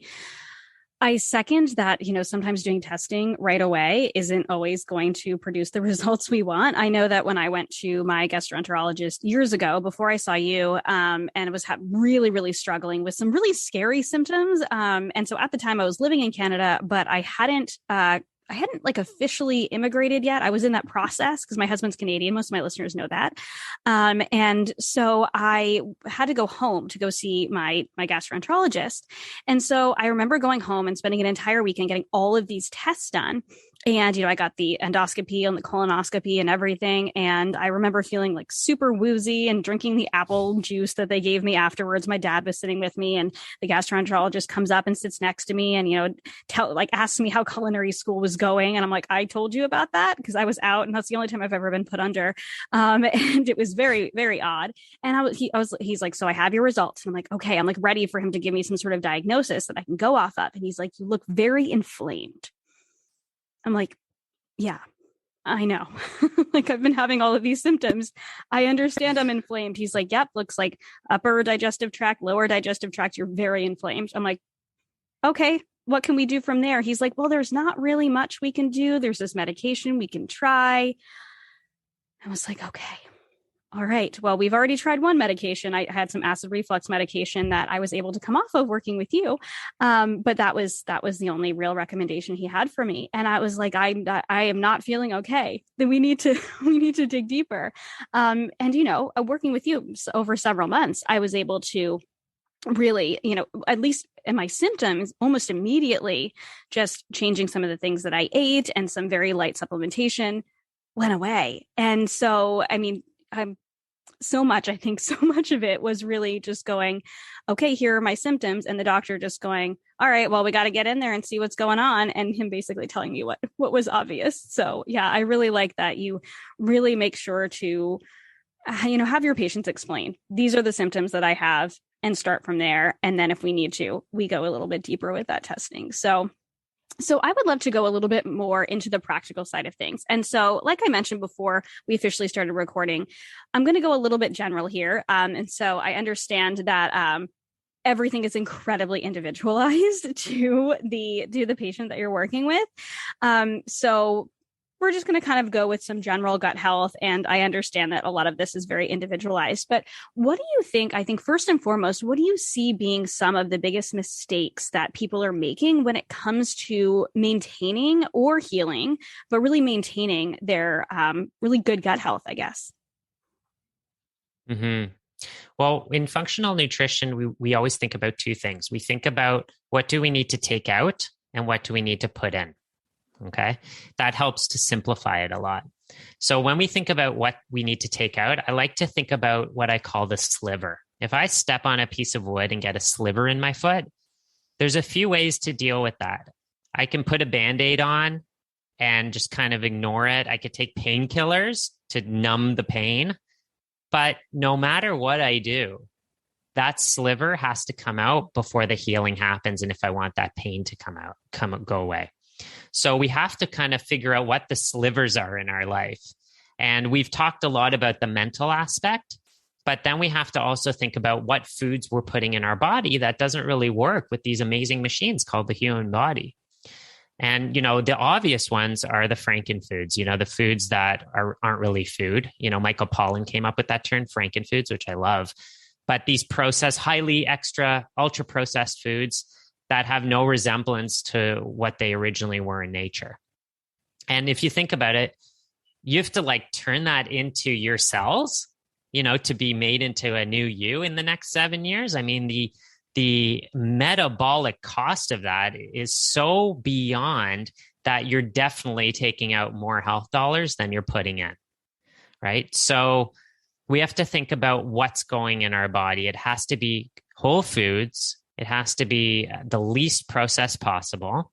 I second that, sometimes doing testing right away isn't always going to produce the results we want. I know that when I went to my gastroenterologist years ago, before I saw you, and I was really, really struggling with some really scary symptoms. And so at the time I was living in Canada, but I hadn't like officially immigrated yet. I was in that process because my husband's Canadian. Most of my listeners know that. And so I had to go home to go see my gastroenterologist. And so I remember going home and spending an entire weekend getting all of these tests done. And, I got the endoscopy and the colonoscopy and everything. And I remember feeling like super woozy and drinking the apple juice that they gave me afterwards. My dad was sitting with me and the gastroenterologist comes up and sits next to me and, asks me how culinary school was going. And I'm like, I told you about that because I was out and that's the only time I've ever been put under. And it was very, very odd. And he's like, so I have your results. And I'm like, okay, I'm like ready for him to give me some sort of diagnosis that I can go off of. And he's like, you look very inflamed. I'm like, yeah, I know. Like I've been having all of these symptoms. I understand I'm inflamed. He's like, yep, looks like upper digestive tract, lower digestive tract. You're very inflamed. I'm like, okay, what can we do from there? He's like, well, there's not really much we can do. There's this medication we can try. I was like, okay. All right. Well, we've already tried one medication. I had some acid reflux medication that I was able to come off of working with you. But that was the only real recommendation he had for me. And I was like, I am not feeling okay. Then we need to dig deeper. And, working with you over several months, I was able to really, at least in my symptoms, almost immediately, just changing some of the things that I ate and some very light supplementation went away. And so, I think so much of it was really just going, okay, here are my symptoms. And the doctor just going, all right, well, we got to get in there and see what's going on. And him basically telling me what was obvious. So yeah, I really like that you really make sure to, have your patients explain, these are the symptoms that I have and start from there. And then if we need to, we go a little bit deeper with that testing. So I would love to go a little bit more into the practical side of things. And so, like I mentioned before we officially started recording, I'm going to go a little bit general here. And so I understand that everything is incredibly individualized to the patient that you're working with. So we're just going to kind of go with some general gut health. And I understand that a lot of this is very individualized. But what do you think? I think first and foremost, what do you see being some of the biggest mistakes that people are making when it comes to maintaining or healing, but really maintaining their really good gut health, I guess? Mm-hmm. Well, in functional nutrition, we always think about two things. We think about what do we need to take out and what do we need to put in. Okay. That helps to simplify it a lot. So when we think about what we need to take out, I like to think about what I call the sliver. If I step on a piece of wood and get a sliver in my foot, there's a few ways to deal with that. I can put a Band-Aid on and just kind of ignore it. I could take painkillers to numb the pain. But no matter what I do, that sliver has to come out before the healing happens. And if I want that pain to go away. So we have to kind of figure out what the slivers are in our life. And we've talked a lot about the mental aspect, but then we have to also think about what foods we're putting in our body that doesn't really work with these amazing machines called the human body. And, the obvious ones are the frankenfoods, the foods that aren't really food. Michael Pollan came up with that term, frankenfoods, which I love. But these processed, highly extra, ultra processed foods that have no resemblance to what they originally were in nature. And if you think about it, you have to turn that into your cells, to be made into a new you in the next 7 years. I mean, the metabolic cost of that is so beyond that you're definitely taking out more health dollars than you're putting in, right? So we have to think about what's going in our body. It has to be whole foods. It has to be the least processed possible.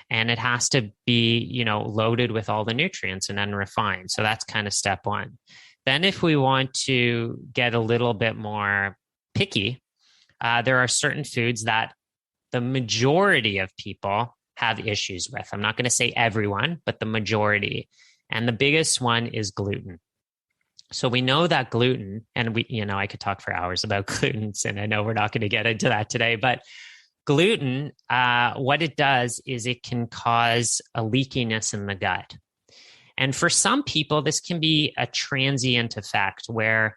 And it has to be, loaded with all the nutrients and unrefined. So that's kind of step one. Then if we want to get a little bit more picky, there are certain foods that the majority of people have issues with. I'm not going to say everyone, but the majority. And the biggest one is gluten. So we know that gluten, and I could talk for hours about gluten, and I know we're not going to get into that today, but gluten, what it does is it can cause a leakiness in the gut. And for some people, this can be a transient effect where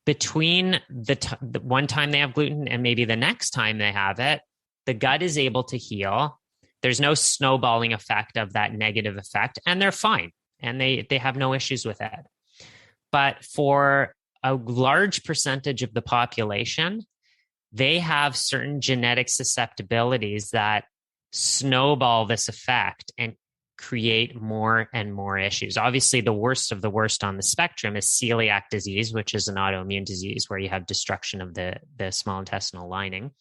between the one time they have gluten and maybe the next time they have it, the gut is able to heal. There's no snowballing effect of that negative effect, and they're fine. And they have no issues with it. But for a large percentage of the population, they have certain genetic susceptibilities that snowball this effect and create more and more issues. Obviously, the worst of the worst on the spectrum is celiac disease, which is an autoimmune disease where you have destruction of the small intestinal lining.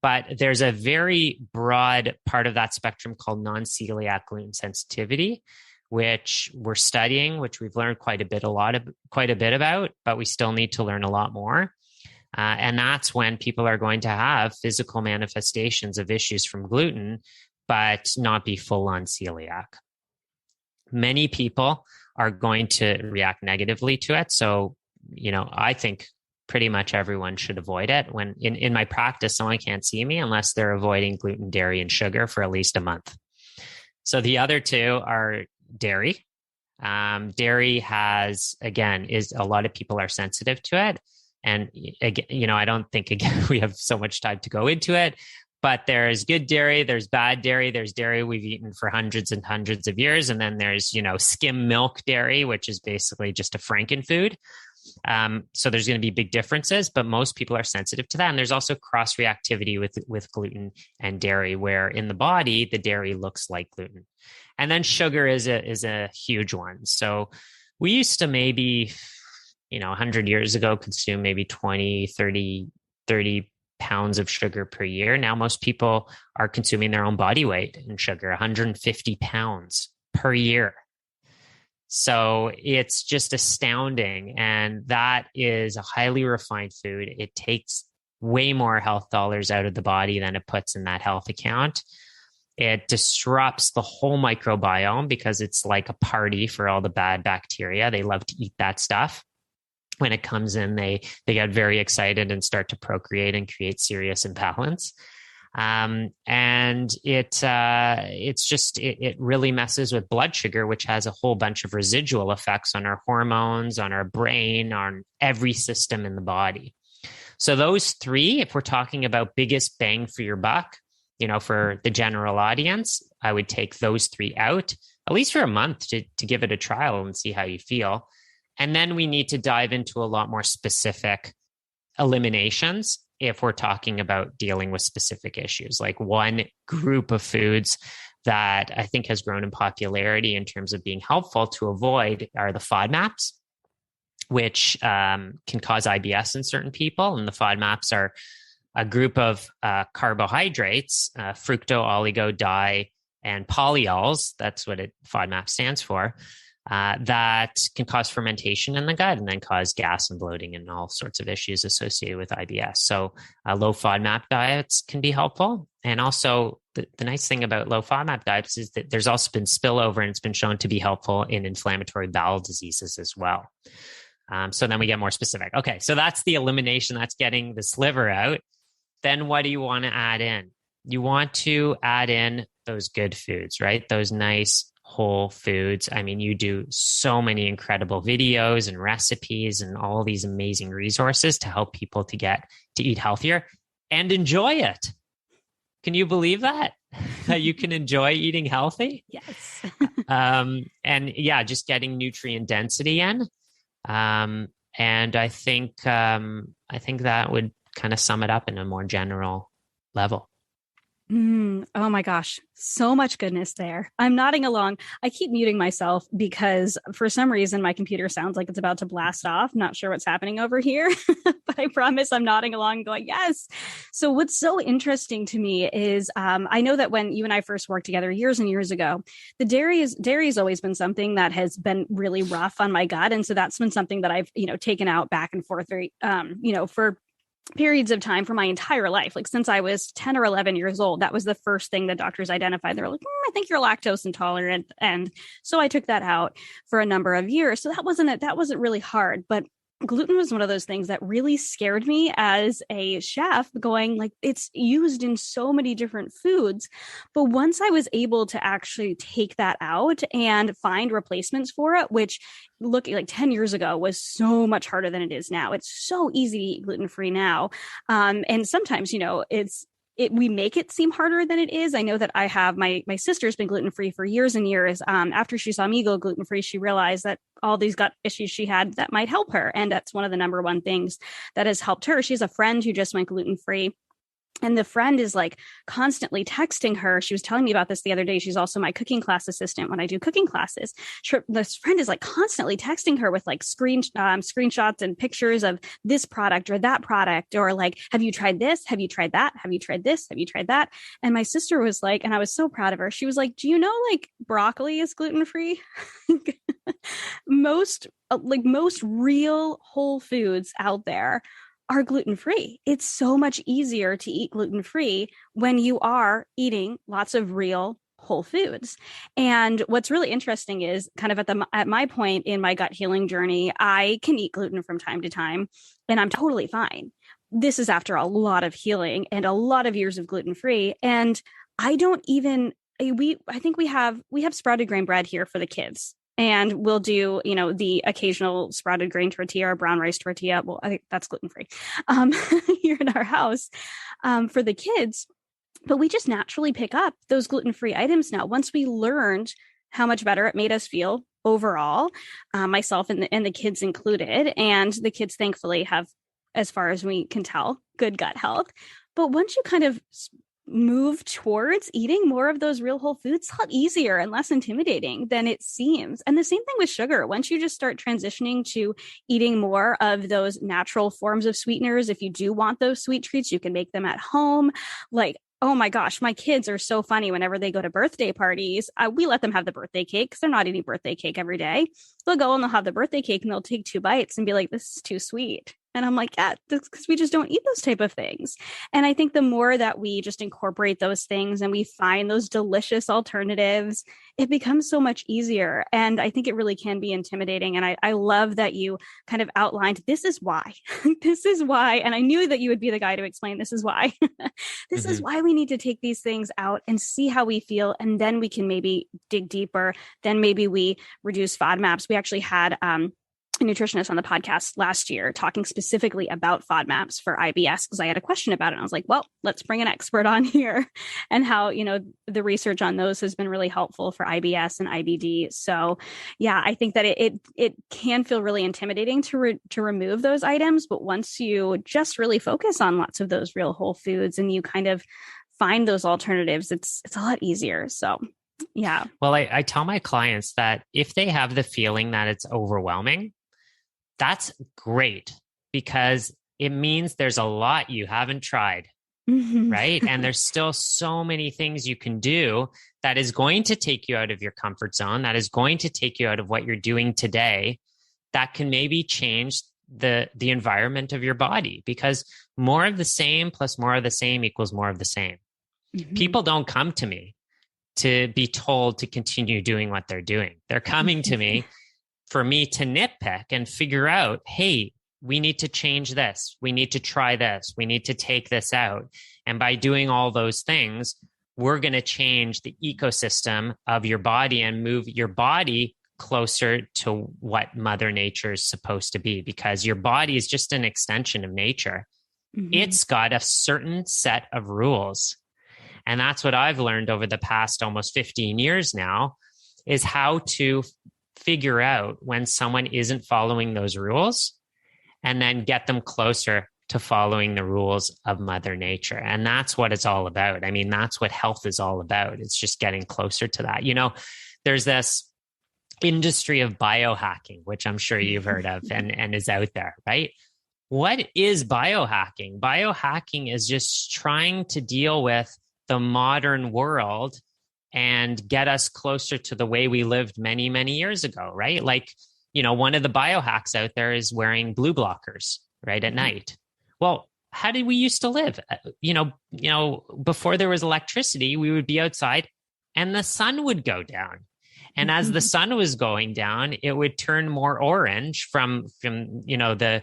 But there's a very broad part of that spectrum called non-celiac gluten sensitivity, which we're studying, which we've learned quite a bit about, but we still need to learn a lot more. And that's when people are going to have physical manifestations of issues from gluten, but not be full on celiac. Many people are going to react negatively to it. So, I think pretty much everyone should avoid it. When in my practice, someone can't see me unless they're avoiding gluten, dairy, and sugar for at least a month. So the other two are dairy. Dairy is a lot of people are sensitive to it. And again, I don't think we have so much time to go into it, but there's good dairy, there's bad dairy, there's dairy we've eaten for hundreds and hundreds of years. And then there's, skim milk dairy, which is basically just a frankenfood. So there's going to be big differences, but most people are sensitive to that. And there's also cross reactivity with gluten and dairy, where in the body, the dairy looks like gluten. And then sugar is a huge one. So we used to maybe, 100 years ago, consume maybe 20, 30 pounds of sugar per year. Now, most people are consuming their own body weight in sugar, 150 pounds per year. So it's just astounding. And that is a highly refined food. It takes way more health dollars out of the body than it puts in that health account. It disrupts the whole microbiome because it's like a party for all the bad bacteria. They love to eat that stuff. When it comes in, they get very excited and start to procreate and create serious imbalance. And it really messes with blood sugar, which has a whole bunch of residual effects on our hormones, on our brain, on every system in the body. So those three, if we're talking about biggest bang for your buck, for the general audience, I would take those three out, at least for a month to give it a trial and see how you feel. And then we need to dive into a lot more specific eliminations if we're talking about dealing with specific issues. Like one group of foods that I think has grown in popularity in terms of being helpful to avoid are the FODMAPs, which can cause IBS in certain people. And the FODMAPs are a group of carbohydrates, fructo, oligo, di, and polyols. That's what FODMAP stands for. That can cause fermentation in the gut and then cause gas and bloating and all sorts of issues associated with IBS. So low FODMAP diets can be helpful. And also the nice thing about low FODMAP diets is that there's also been spillover, and it's been shown to be helpful in inflammatory bowel diseases as well. So then we get more specific. Okay, so that's the elimination. That's getting the liver out. Then what do you want to add in? You want to add in those good foods, right? Those nice whole foods. I mean, you do so many incredible videos and recipes and all these amazing resources to help people to eat healthier and enjoy it. Can you believe that? That you can enjoy eating healthy? Yes. And yeah, just getting nutrient density in. And I think that would kind of sum it up in a more general level. Oh my gosh. So much goodness there. I'm nodding along. I keep muting myself because for some reason my computer sounds like it's about to blast off. Not sure what's happening over here, but I promise I'm nodding along going, yes. So what's so interesting to me is I know that when you and I first worked together years and years ago, the dairy has always been something that has been really rough on my gut. And so that's been something that I've, taken out back and forth very, for periods of time for my entire life. Like since I was 10 or 11 years old, that was the first thing that doctors identified. They're like, I think you're lactose intolerant. And so I took that out for a number of years. So that wasn't really hard. But gluten was one of those things that really scared me as a chef, going like, it's used in so many different foods. But once I was able to actually take that out and find replacements for it, which looking like 10 years ago was so much harder than it is now. It's so easy to eat gluten-free now. And sometimes, we make it seem harder than it is. I know that I have my sister's been gluten-free for years and years. After she saw me go gluten-free, she realized that all these gut issues she had that might help her. And that's one of the number one things that has helped her. She has a friend who just went gluten-free. And the friend is like constantly texting her. She was telling me about this the other day. She's also my cooking class assistant when I do cooking classes. This friend is like constantly texting her with like screenshots and pictures of this product or that product, or like, have you tried this? Have you tried that? Have you tried this? Have you tried that? And my sister was like, and I was so proud of her. She was like, do you know like broccoli is gluten-free? most real whole foods out there are gluten-free. It's so much easier to eat gluten-free when you are eating lots of real whole foods. And what's really interesting is kind of at my point in my gut healing journey, I can eat gluten from time to time and I'm totally fine. This is after a lot of healing and a lot of years of gluten-free. And I don't even, I think we have sprouted grain bread here for the kids. And we'll do, the occasional sprouted grain tortilla or brown rice tortilla. Well, I think that's gluten-free here in our house for the kids. But we just naturally pick up those gluten-free items now. Once we learned how much better it made us feel overall, myself and the kids included. And the kids, thankfully, have, as far as we can tell, good gut health. But once you kind of move towards eating more of those real whole foods, it's a lot easier and less intimidating than it seems. And the same thing with sugar. Once you just start transitioning to eating more of those natural forms of sweeteners, if you do want those sweet treats, you can make them at home. Like, oh my gosh, my kids are so funny. Whenever they go to birthday parties, we let them have the birthday cake because they're not eating birthday cake every day. They'll go and they'll have the birthday cake and they'll take 2 bites and be like, this is too sweet. And I'm like, yeah, because we just don't eat those type of things. And I think the more that we just incorporate those things and we find those delicious alternatives, it becomes so much easier. And I think it really can be intimidating. And I love that you kind of outlined, this is why. This is why. And I knew that you would be the guy to explain, this is why. This is why we need to take these things out and see how we feel. And then we can maybe dig deeper. Then maybe we reduce FODMAPs. We actually had a nutritionist on the podcast last year talking specifically about FODMAPs for IBS because I had a question about it. And I was like, well, let's bring an expert on here, and how, the research on those has been really helpful for IBS and IBD. So yeah, I think that it can feel really intimidating to remove those items. But once you just really focus on lots of those real whole foods and you kind of find those alternatives, it's a lot easier. So yeah. Well, I tell my clients that if they have the feeling that it's overwhelming, that's great, because it means there's a lot you haven't tried, right? And there's still so many things you can do that is going to take you out of your comfort zone, that is going to take you out of what you're doing today, that can maybe change the environment of your body, because more of the same plus more of the same equals more of the same. People don't come to me to be told to continue doing what they're doing. They're coming to me for me to nitpick and figure out, hey, we need to change this. We need to try this. We need to take this out. And by doing all those things, we're going to change the ecosystem of your body and move your body closer to what Mother Nature is supposed to be, because your body is just an extension of nature. It's got a certain set of rules. And that's what I've learned over the past almost 15 years now, is how to figure out when someone isn't following those rules and then get them closer to following the rules of Mother Nature. And that's what it's all about. I mean, that's what health is all about. It's just getting closer to that. There's this industry of biohacking, which I'm sure you've heard of and is out there, right? What is biohacking? Biohacking is just trying to deal with the modern world and get us closer to the way we lived many, many years ago, right? Like, one of the biohacks out there is wearing blue blockers, right, at night. Well, how did we used to live? Before there was electricity, we would be outside and the sun would go down. And as the sun was going down, it would turn more orange from the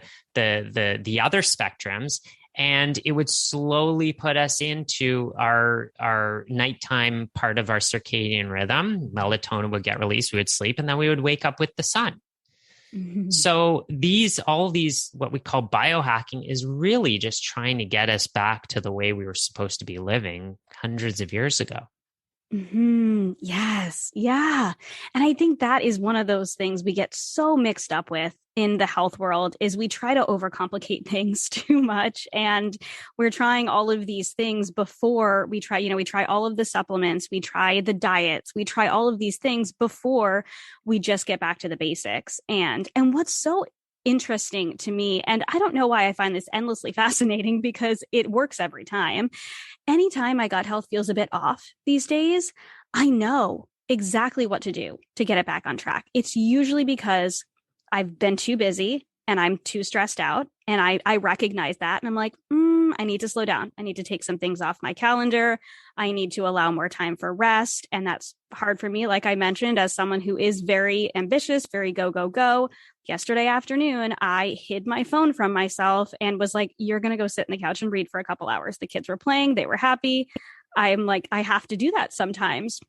other spectrums. And it would slowly put us into our nighttime part of our circadian rhythm. Melatonin would get released, we would sleep, and then we would wake up with the sun. So all these, what we call biohacking, is really just trying to get us back to the way we were supposed to be living hundreds of years ago. Yes. Yeah. And I think that is one of those things we get so mixed up with in the health world is we try to overcomplicate things too much. And we're trying all of these things before we try, we try all of the supplements, we try the diets, we try all of these things before we just get back to the basics. And what's so interesting to me, and I don't know why I find this endlessly fascinating because it works every time. Anytime my gut health feels a bit off these days, I know exactly what to do to get it back on track. It's usually because I've been too busy and I'm too stressed out. And I recognize that. And I'm like, I need to slow down. I need to take some things off my calendar. I need to allow more time for rest. And that's hard for me. Like I mentioned, as someone who is very ambitious, very go, go, go. Yesterday afternoon, I hid my phone from myself and was like, you're going to go sit on the couch and read for a couple hours. The kids were playing. They were happy. I'm like, I have to do that sometimes.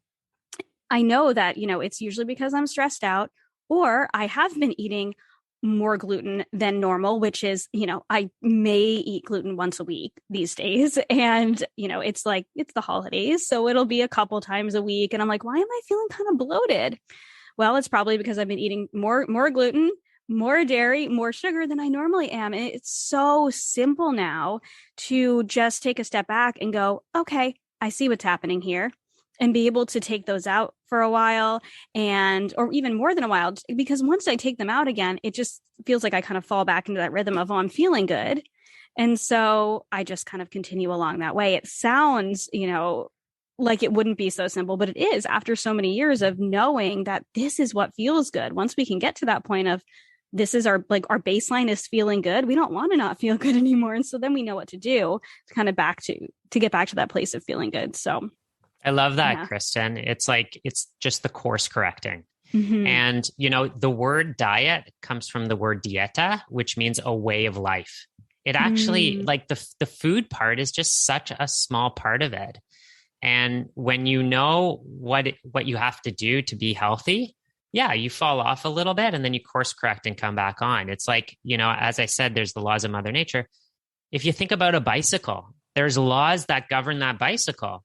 I know that, it's usually because I'm stressed out, or I have been eating more gluten than normal, which is, I may eat gluten once a week these days. And, it's the holidays. So it'll be a couple times a week. And I'm like, why am I feeling kind of bloated? Well, it's probably because I've been eating more gluten, more dairy, more sugar than I normally am. And it's so simple now to just take a step back and go, okay, I see what's happening here, and be able to take those out for a while or even more than a while, because once I take them out again, it just feels like I kind of fall back into that rhythm of, oh, I'm feeling good. And so I just kind of continue along that way. It sounds, like it wouldn't be so simple, but it is after so many years of knowing that this is what feels good. Once we can get to that point of this is our baseline is feeling good, we don't want to not feel good anymore. And so then we know what to do to kind of to get back to that place of feeling good. So I love that, yeah. Kristin. It's just the course correcting. Mm-hmm. And, the word diet comes from the word dieta, which means a way of life. It actually, the food part is just such a small part of it. And when you know what you have to do to be healthy, yeah, you fall off a little bit and then you course correct and come back on. It's like, as I said, there's the laws of Mother Nature. If you think about a bicycle, there's laws that govern that bicycle.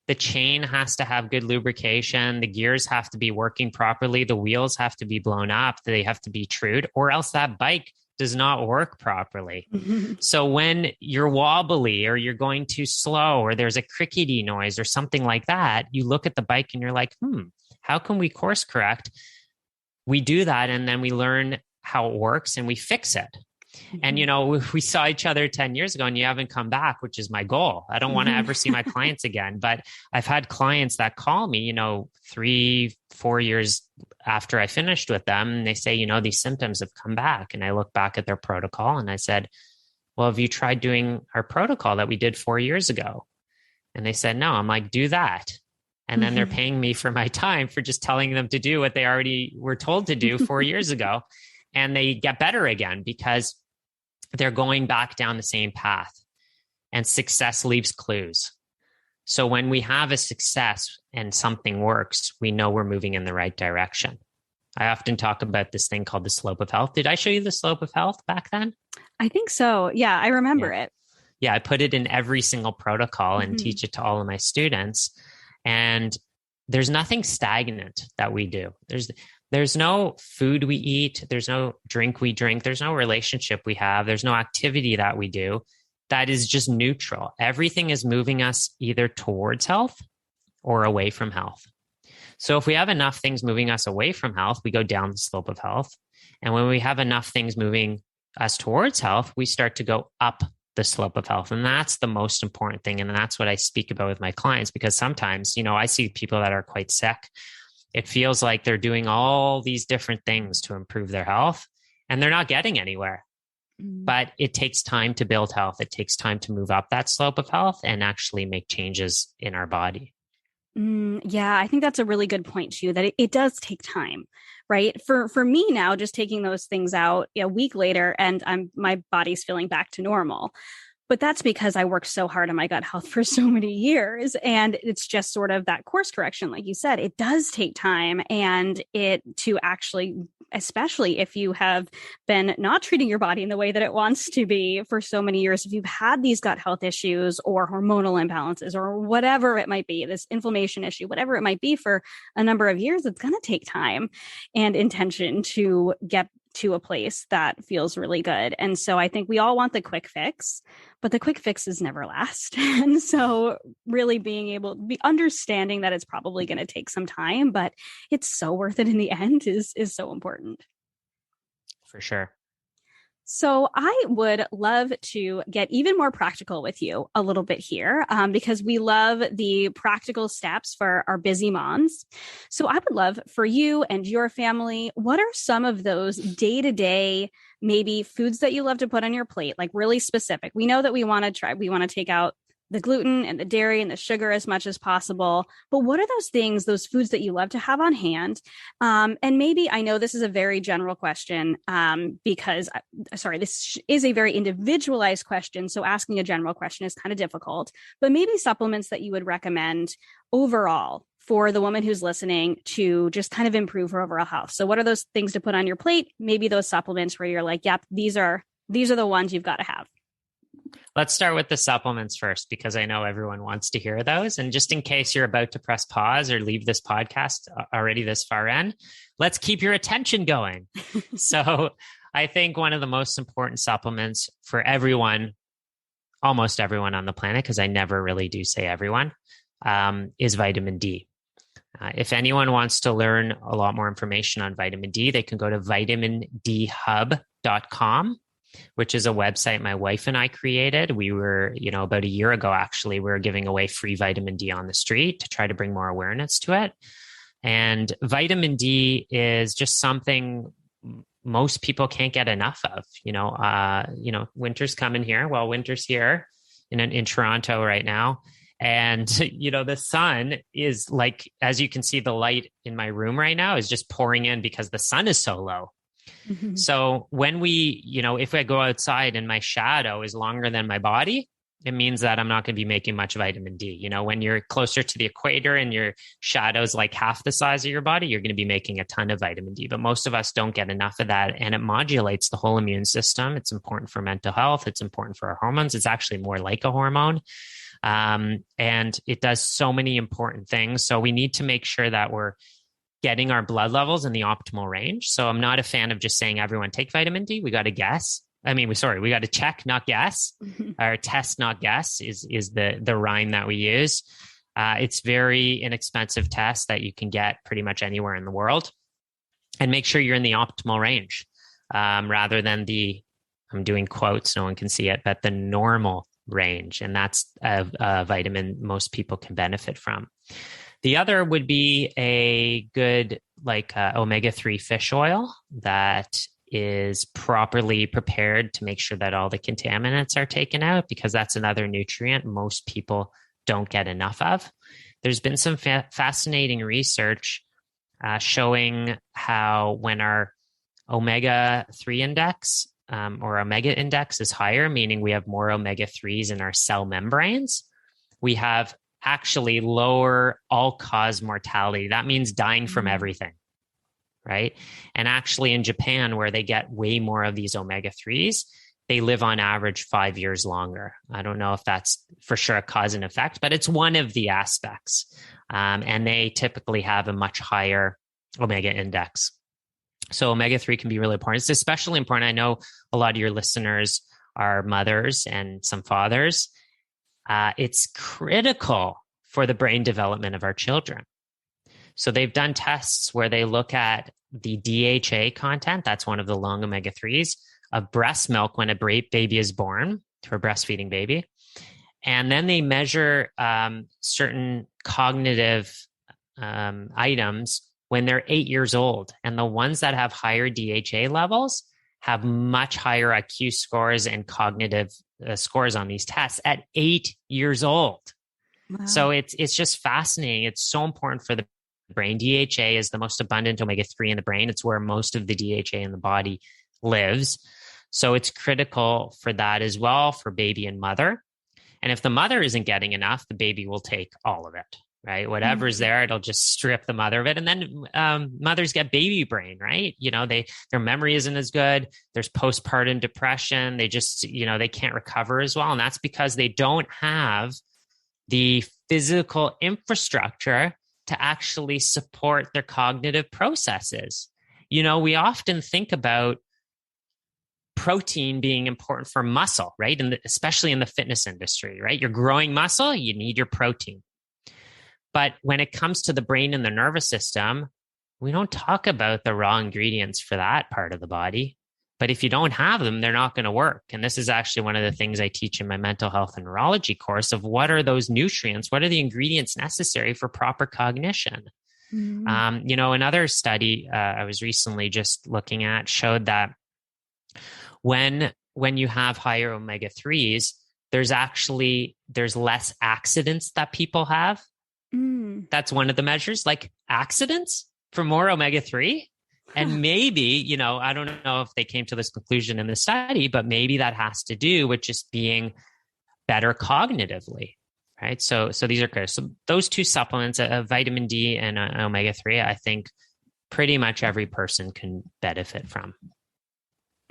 The chain has to have good lubrication. The gears have to be working properly. The wheels have to be blown up. They have to be trued, or else that bike does not work properly. Mm-hmm. So when you're wobbly or you're going too slow or there's a crickety noise or something like that, you look at the bike and you're like, how can we course correct? We do that and then we learn how it works and we fix it. And, we saw each other 10 years ago and you haven't come back, which is my goal. I don't want to ever see my clients again, but I've had clients that call me, 3-4 years after I finished with them. And they say, these symptoms have come back. And I look back at their protocol and I said, well, have you tried doing our protocol that we did 4 years ago? And they said, no. I'm like, do that. And then they're paying me for my time for just telling them to do what they already were told to do 4 years ago. And they get better again because they're going back down the same path, and success leaves clues. So when we have a success and something works, we know we're moving in the right direction. I often talk about this thing called the slope of health. Did I show you the slope of health back then? I think so. Yeah, I remember it. Yeah, I put it in every single protocol and teach it to all of my students. And there's nothing stagnant that we do. There's no food we eat. There's no drink we drink. There's no relationship we have. There's no activity that we do that is just neutral. Everything is moving us either towards health or away from health. So if we have enough things moving us away from health, we go down the slope of health. And when we have enough things moving us towards health, we start to go up the slope of health. And that's the most important thing. And that's what I speak about with my clients, because sometimes, I see people that are quite sick. It feels like they're doing all these different things to improve their health and they're not getting anywhere. But it takes time to build health. It takes time to move up that slope of health and actually make changes in our body. Yeah, I think that's a really good point too, that it does take time, right? For me now, just taking those things out a week later and my body's feeling back to normal. But that's because I worked so hard on my gut health for so many years. And it's just sort of that course correction. Like you said, it does take time and it to actually, especially if you have been not treating your body in the way that it wants to be for so many years, if you've had these gut health issues or hormonal imbalances or whatever it might be, this inflammation issue, whatever it might be for a number of years, it's going to take time and intention to get to a place that feels really good. And so I think we all want the quick fix, but the quick fixes never last. And so really being able to be understanding that it's probably going to take some time, but it's so worth it in the end is so important. For sure. So I would love to get even more practical with you a little bit here because we love the practical steps for our busy moms. So I would love for you and your family, what are some of those day-to-day maybe foods that you love to put on your plate, like really specific? We know that we want to take out the gluten and the dairy and the sugar as much as possible. But what are those things, those foods that you love to have on hand? And maybe I know this is a very general question because this is a very individualized question. So asking a general question is kind of difficult, but maybe supplements that you would recommend overall for the woman who's listening to just kind of improve her overall health. So what are those things to put on your plate? Maybe those supplements where you're like, yep, these are the ones you've got to have. Let's start with the supplements first, because I know everyone wants to hear those. And just in case you're about to press pause or leave this podcast already this far in, let's keep your attention going. So I think one of the most important supplements for everyone, almost everyone on the planet, because I never really do say everyone, is vitamin D. If anyone wants to learn a lot more information on vitamin D, they can go to vitamindhub.com, which is a website my wife and I created. We were, about a year ago, actually, we were giving away free vitamin D on the street to try to bring more awareness to it. And vitamin D is just something most people can't get enough of. Winter's coming here. Well, winter's here in Toronto right now. And, the sun is like, as you can see, the light in my room right now is just pouring in because the sun is so low. Mm-hmm. So when if I go outside and my shadow is longer than my body, it means that I'm not going to be making much vitamin D. When you're closer to the equator and your shadow is like half the size of your body, you're going to be making a ton of vitamin D. But most of us don't get enough of that. And it modulates the whole immune system. It's important for mental health. It's important for our hormones. It's actually more like a hormone. And it does so many important things. So we need to make sure that we're getting our blood levels in the optimal range. So I'm not a fan of just saying everyone take vitamin D. We got to guess. We got to check, not guess. Or test, not guess is the rhyme that we use. It's very inexpensive test that you can get pretty much anywhere in the world, and make sure you're in the optimal range rather than I'm doing quotes, no one can see it, but the normal range. And that's a vitamin most people can benefit from. The other would be a good omega-3 fish oil that is properly prepared to make sure that all the contaminants are taken out, because that's another nutrient most people don't get enough of. There's been some fascinating research showing how when our omega-3 index or omega index is higher, meaning we have more omega-3s in our cell membranes, we have actually lower all-cause mortality. That means dying from everything, right? And actually in Japan, where they get way more of these omega-3s, they live on average 5 years longer. I don't know if that's for sure a cause and effect, but it's one of the aspects. And they typically have a much higher omega index. So omega-3 can be really important. It's especially important. I know a lot of your listeners are mothers and some fathers. It's critical for the brain development of our children. So they've done tests where they look at the DHA content, that's one of the long omega-3s, of breast milk when a baby is born, for a breastfeeding baby. And then they measure certain cognitive items when they're 8 years old. And the ones that have higher DHA levels have much higher IQ scores and cognitive scores on these tests at 8 years old. Wow. So it's just fascinating. It's so important for the brain. DHA is the most abundant omega-3 in the brain. It's where most of the DHA in the body lives. So it's critical for that as well, for baby and mother. And if the mother isn't getting enough, the baby will take all of it, right? Whatever's there, it'll just strip the mother of it. And then mothers get baby brain, right? Their memory isn't as good. There's postpartum depression. They just, they can't recover as well. And that's because they don't have the physical infrastructure to actually support their cognitive processes. We often think about protein being important for muscle, right? And especially in the fitness industry, right? You're growing muscle, you need your protein. But when it comes to the brain and the nervous system, we don't talk about the raw ingredients for that part of the body. But if you don't have them, they're not going to work. And this is actually one of the things I teach in my mental health and neurology course of what are those nutrients? What are the ingredients necessary for proper cognition? Another study I was recently just looking at showed that when you have higher omega-3s, there's less accidents that people have. That's one of the measures, like accidents for more omega-3. And maybe, I don't know if they came to this conclusion in the study, but maybe that has to do with just being better cognitively, right? So these are good. So those two supplements, vitamin D and omega-3, I think pretty much every person can benefit from.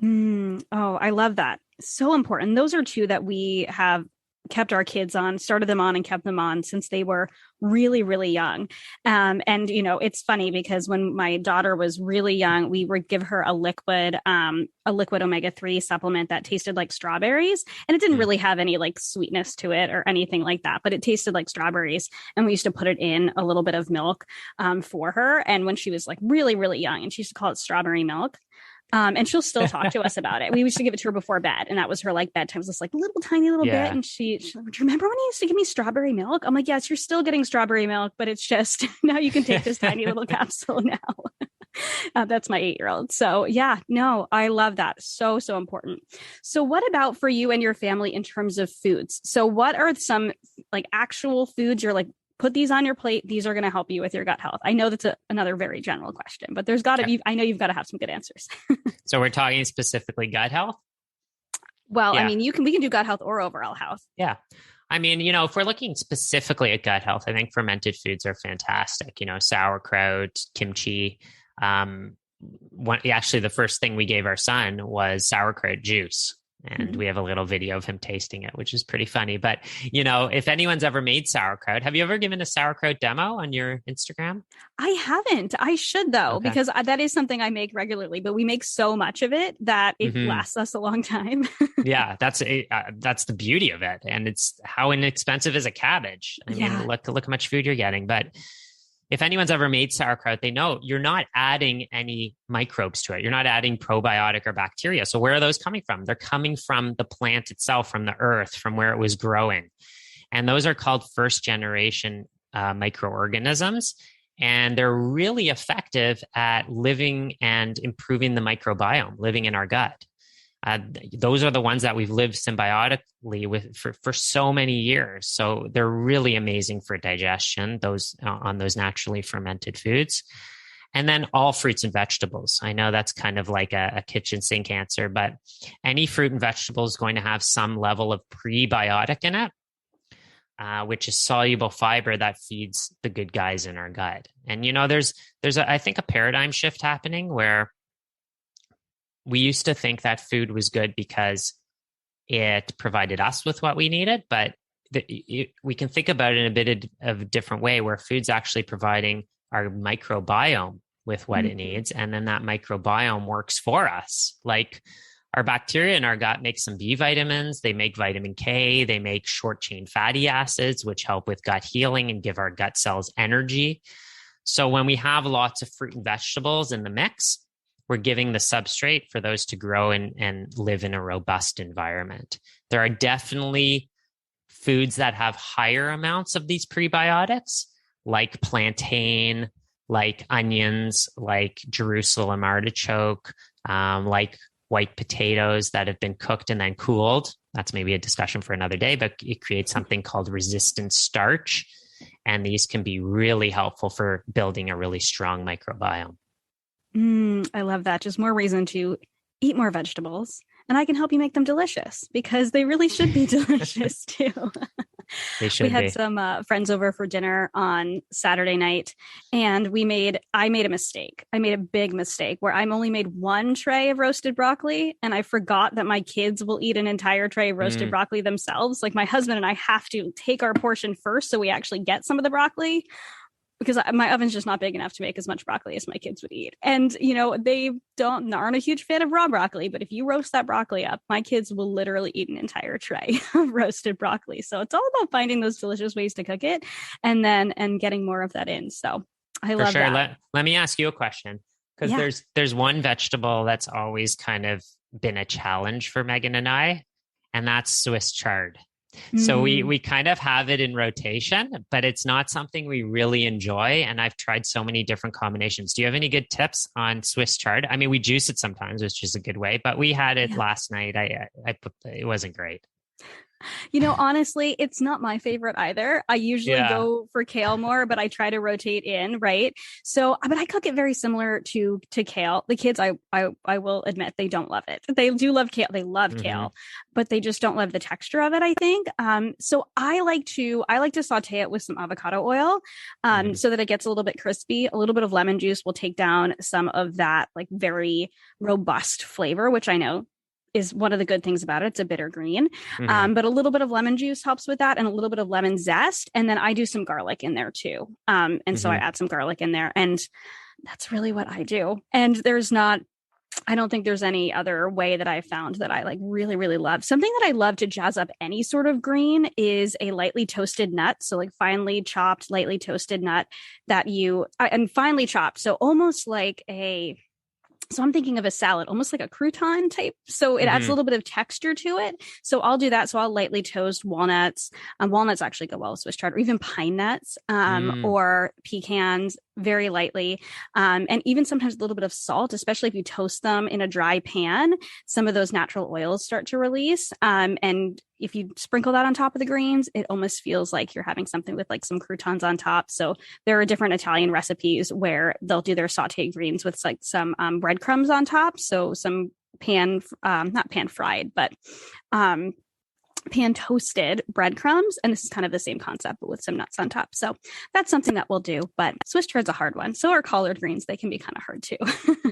Oh, I love that. So important. Those are two that we have kept our kids on, started them on and kept them on since they were really, really young. And, it's funny because when my daughter was really young, we would give her a liquid omega-3 supplement that tasted like strawberries. And it didn't really have any like sweetness to it or anything like that, but it tasted like strawberries. And we used to put it in a little bit of milk for her. And when she was like really, really young, and she used to call it strawberry milk. And she'll still talk to us about it. We used to give it to her before bed, and that was her like bedtime. It was this like tiny little bit. And she do you remember when you used to give me strawberry milk? I'm like, yes, you're still getting strawberry milk, but it's just now you can take this tiny little capsule now. That's my 8-year-old. So yeah, no, I love that. So, so important. So what about for you and your family in terms of foods? So what are some like actual foods you're like, put these on your plate. These are going to help you with your gut health. I know that's another very general question, but there's got to be, I know you've got to have some good answers. So we're talking specifically gut health? Well, yeah. I mean, we can do gut health or overall health. Yeah. I mean, if we're looking specifically at gut health, I think fermented foods are fantastic. Sauerkraut, kimchi. Actually, the first thing we gave our son was sauerkraut juice. And we have a little video of him tasting it, which is pretty funny. But, if anyone's ever made sauerkraut, have you ever given a sauerkraut demo on your Instagram? I haven't. I should, though, because that is something I make regularly. But we make so much of it that it lasts us a long time. Yeah, that's the beauty of it. And it's how inexpensive is a cabbage. I mean, look how much food you're getting. But if anyone's ever made sauerkraut, they know you're not adding any microbes to it. You're not adding probiotic or bacteria. So where are those coming from? They're coming from the plant itself, from the earth, from where it was growing. And those are called first generation microorganisms. And they're really effective at living and improving the microbiome, living in our gut. Those are the ones that we've lived symbiotically with for so many years. So they're really amazing for digestion, on those naturally fermented foods. And then all fruits and vegetables. I know that's kind of like a kitchen sink answer, but any fruit and vegetable is going to have some level of prebiotic in it, which is soluble fiber that feeds the good guys in our gut. And, there's I think a paradigm shift happening where we used to think that food was good because it provided us with what we needed, but we can think about it in a bit of a different way where food's actually providing our microbiome with what it needs. And then that microbiome works for us. Like our bacteria in our gut make some B vitamins, they make vitamin K, they make short chain fatty acids, which help with gut healing and give our gut cells energy. So when we have lots of fruit and vegetables in the mix, we're giving the substrate for those to grow and live in a robust environment. There are definitely foods that have higher amounts of these prebiotics, like plantain, like onions, like Jerusalem artichoke, like white potatoes that have been cooked and then cooled. That's maybe a discussion for another day, but it creates something called resistant starch. And these can be really helpful for building a really strong microbiome. I love that. Just more reason to eat more vegetables. And I can help you make them delicious because they really should be delicious too. They should We had be. some friends over for dinner on Saturday night, and I made a mistake. I made a big mistake where I only made one tray of roasted broccoli, and I forgot that my kids will eat an entire tray of roasted broccoli themselves. Like my husband and I have to take our portion first so we actually get some of the broccoli, because my oven's just not big enough to make as much broccoli as my kids would eat. And, they aren't a huge fan of raw broccoli, but if you roast that broccoli up, my kids will literally eat an entire tray of roasted broccoli. So it's all about finding those delicious ways to cook it and getting more of that in. So I love that. Let me ask you a question, because there's one vegetable that's always kind of been a challenge for Megan and I, and that's Swiss chard. So we kind of have it in rotation, but it's not something we really enjoy. And I've tried so many different combinations. Do you have any good tips on Swiss chard? I mean, we juice it sometimes, which is a good way, but we had it last night. It wasn't great. Honestly, it's not my favorite either. I usually go for kale more, but I try to rotate in, right? So, but I cook it very similar to kale. The kids, I will admit, they don't love it. They do love kale. They love kale, but they just don't love the texture of it, I think. So I like to saute it with some avocado oil, so that it gets a little bit crispy. A little bit of lemon juice will take down some of that like very robust flavor, which I know is one of the good things about it. It's a bitter green, but a little bit of lemon juice helps with that, and a little bit of lemon zest. And then I do some garlic in there too. So I add some garlic in there, and that's really what I do. And I don't think there's any other way that I found that I like really, really love. Something that I love to jazz up any sort of green is a lightly toasted nut. So like finely chopped, lightly toasted nut and finely chopped. So almost like so I'm thinking of a salad, almost like a crouton type. So it adds a little bit of texture to it. So I'll do that. So I'll lightly toast walnuts. Walnuts actually go well with Swiss chard, or even pine nuts, or pecans very lightly. And even sometimes a little bit of salt, especially if you toast them in a dry pan, some of those natural oils start to release. And if you sprinkle that on top of the greens, it almost feels like you're having something with like some croutons on top. So there are different Italian recipes where they'll do their sauteed greens with like some breadcrumbs on top. So some not pan fried, but pan toasted breadcrumbs. And this is kind of the same concept, but with some nuts on top. So that's something that we'll do. But Swiss chard's a hard one. So are collard greens. They can be kind of hard too.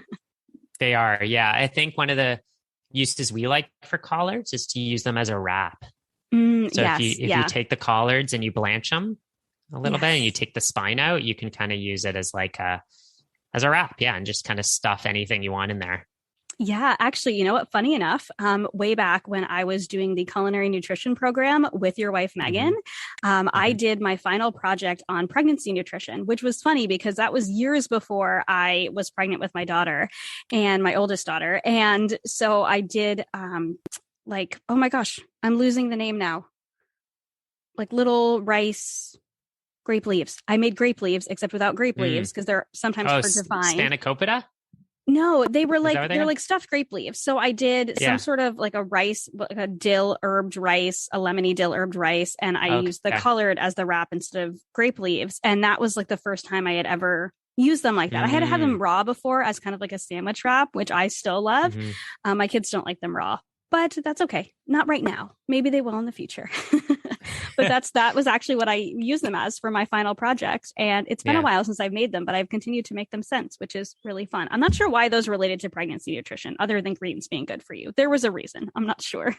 They are. Yeah. I think one of the uses we like for collards is to use them as a wrap. If you take the collards and you blanch them a little bit and you take the spine out, you can kind of use it as like as a wrap. Yeah. And just kind of stuff anything you want in there. Yeah, actually, you know what? Funny enough, way back when I was doing the culinary nutrition program with your wife, Megan, I did my final project on pregnancy nutrition, which was funny because that was years before I was pregnant with my daughter and my oldest daughter. And so I did oh my gosh, I'm losing the name now. Like little rice grape leaves. I made grape leaves, except without grape leaves because they're sometimes hard to find. Spanakopita? No, they're like stuffed grape leaves. So I did some sort of like a rice, like a dill herbed rice, a lemony dill herbed rice. And I used the collard as the wrap instead of grape leaves. And that was like the first time I had ever used them like that. I had had them raw before as kind of like a sandwich wrap, which I still love. My kids don't like them raw, but that's okay. Not right now. Maybe they will in the future. But that was actually what I used them as for my final project. And it's been a while since I've made them, but I've continued to make them since, which is really fun. I'm not sure why those related to pregnancy nutrition, other than greens being good for you. There was a reason. I'm not sure.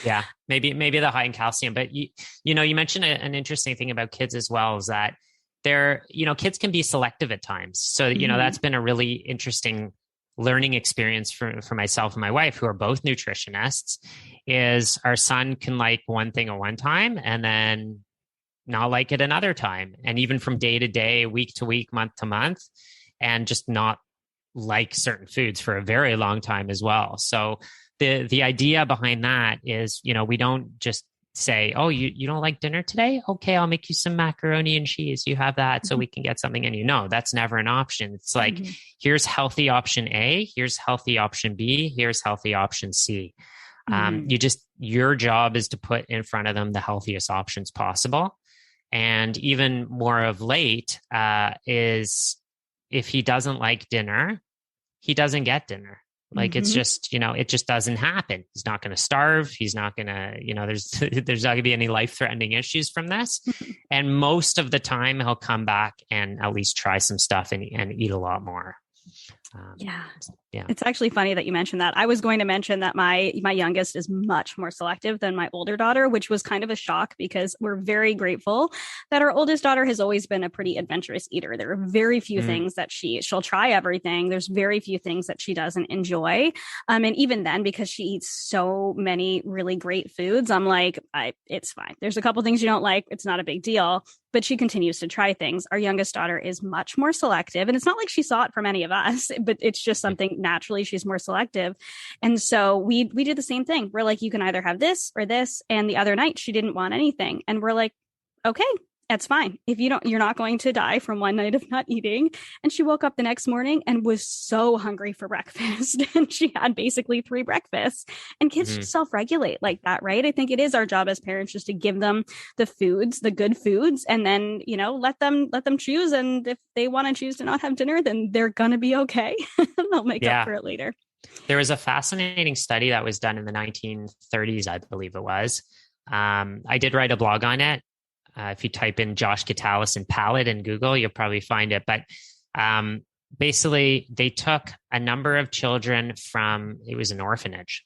Yeah, maybe the high in calcium. But you mentioned an interesting thing about kids as well, is that kids can be selective at times. So, that's been a really interesting learning experience for myself and my wife, who are both nutritionists. Is our son can like one thing at one time and then not like it another time. And even from day to day, week to week, month to month, and just not like certain foods for a very long time as well. So the idea behind that is, we don't just say, oh, you don't like dinner today? Okay, I'll make you some macaroni and cheese. You have that so we can get something in you. No, that's never an option. It's like, here's healthy option A, here's healthy option B, here's healthy option C. Your job is to put in front of them the healthiest options possible. And even more of late is if he doesn't like dinner, he doesn't get dinner. Like it's just, it just doesn't happen. He's not going to starve. He's not going to, there's not going to be any life-threatening issues from this. And most of the time he'll come back and at least try some stuff and eat a lot more. Yeah. It's actually funny that you mentioned that. I was going to mention that my youngest is much more selective than my older daughter, which was kind of a shock because we're very grateful that our oldest daughter has always been a pretty adventurous eater. There are very few things that she'll try everything. There's very few things that she doesn't enjoy. And even then, because she eats so many really great foods, I'm like, it's fine. There's a couple things you don't like. It's not a big deal. But she continues to try things. Our youngest daughter is much more selective. And it's not like she saw it from any of us, but it's just something naturally she's more selective. And so we do the same thing. We're like, you can either have this or this. And the other night she didn't want anything. And we're like, okay, that's fine. If you're not going to die from one night of not eating. And she woke up the next morning and was so hungry for breakfast. And she had basically 3 breakfasts. And kids just self-regulate like that, right? I think it is our job as parents just to give them the foods, the good foods, and then, let them choose. And if they want to choose to not have dinner, then they're going to be okay. They'll make up for it later. There was a fascinating study that was done in the 1930s, I believe it was. I did write a blog on it. If you type in Josh Gitalis and palate in Google, you'll probably find it. But basically, they took a number of children it was an orphanage.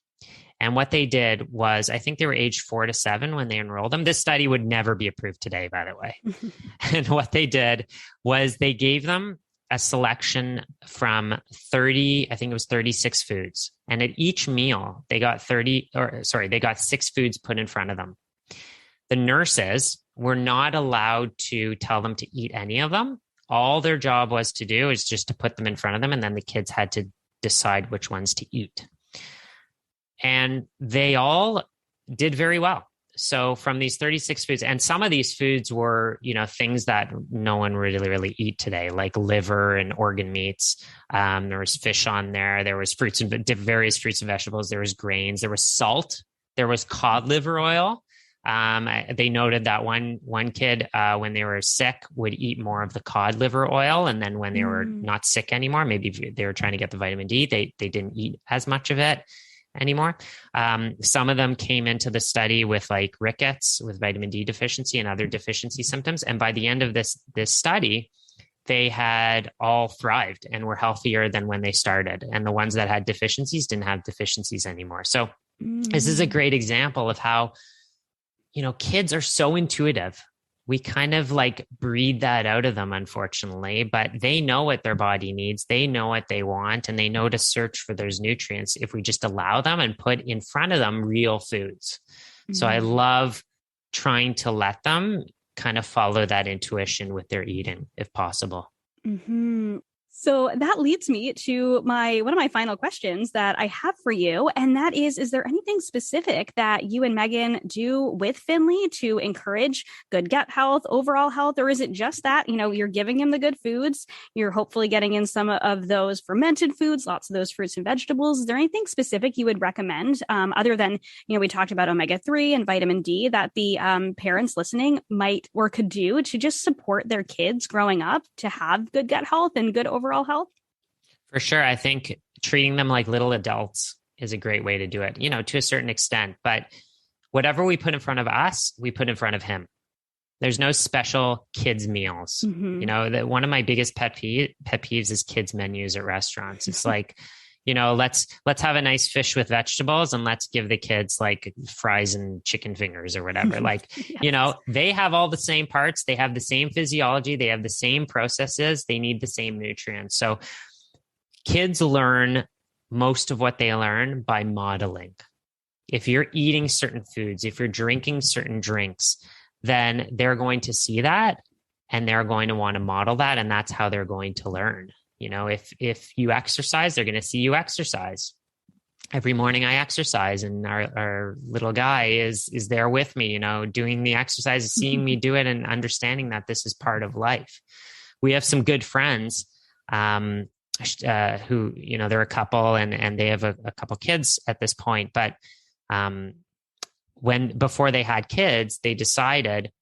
And what they did was, I think they were aged 4 to 7 when they enrolled them. This study would never be approved today, by the way. And what they did was they gave them a selection from 36 foods. And at each meal, they got 6 foods put in front of them. The nurses were not allowed to tell them to eat any of them. All their job was to do is just to put them in front of them, and then the kids had to decide which ones to eat. And they all did very well. So from these 36 foods, and some of these foods were, things that no one really eat today, like liver and organ meats. There was fish on there. There was various fruits and vegetables. There was grains. There was salt. There was cod liver oil. They noted that one kid, when they were sick, would eat more of the cod liver oil. And then when they were not sick anymore, maybe they were trying to get the vitamin D, they didn't eat as much of it anymore. Some of them came into the study with like rickets, with vitamin D deficiency and other deficiency symptoms. And by the end of this study, they had all thrived and were healthier than when they started. And the ones that had deficiencies didn't have deficiencies anymore. So this is a great example of how, kids are so intuitive. We kind of like breed that out of them, unfortunately, but they know what their body needs. They know what they want, and they know to search for those nutrients if we just allow them and put in front of them real foods. So I love trying to let them kind of follow that intuition with their eating, if possible. So that leads me to one of my final questions that I have for you. And that is there anything specific that you and Megan do with Finley to encourage good gut health, overall health? Or is it just that, you're giving him the good foods, you're hopefully getting in some of those fermented foods, lots of those fruits and vegetables? Is there anything specific you would recommend other than, we talked about omega-3 and vitamin D that the parents listening might or could do to just support their kids growing up to have good gut health and good overall health? For sure. I think treating them like little adults is a great way to do it, to a certain extent. But whatever we put in front of us, we put in front of him. There's no special kids meals. One of my biggest pet peeves is kids menus at restaurants. It's like, let's have a nice fish with vegetables and let's give the kids like fries and chicken fingers or whatever. Like, Yes. They have all the same parts. They have the same physiology. They have the same processes. They need the same nutrients. So kids learn most of what they learn by modeling. If you're eating certain foods, if you're drinking certain drinks, then they're going to see that and they're going to want to model that. And that's how they're going to learn. If you exercise, they're going to see you exercise. every morning I exercise, and our little guy is there with me, doing the exercise, seeing me do it, and understanding that this is part of life. We have some good friends who, they're a couple and they have a couple kids at this point. But before they had kids, they decided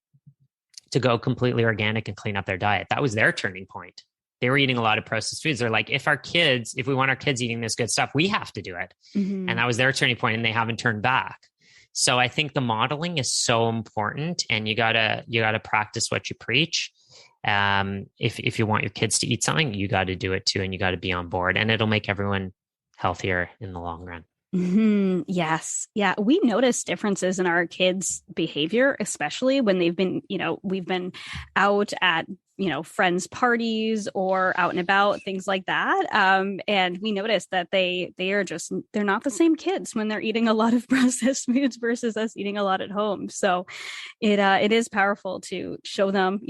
to go completely organic and clean up their diet. That was their turning point. They were eating a lot of processed foods. They're like, if we want our kids eating this good stuff, we have to do it. Mm-hmm. And that was their turning point, and they haven't turned back. So I think the modeling is so important, and you gotta practice what you preach. If you want your kids to eat something, you got to do it too, and you got to be on board, and it'll make everyone healthier in the long run. Mm-hmm. Yes. Yeah. We notice differences in our kids' behavior, especially when we've been out at, friends' parties or out and about, things like that. And we notice that they're not the same kids when they're eating a lot of processed foods versus us eating a lot at home. So it is powerful to show them,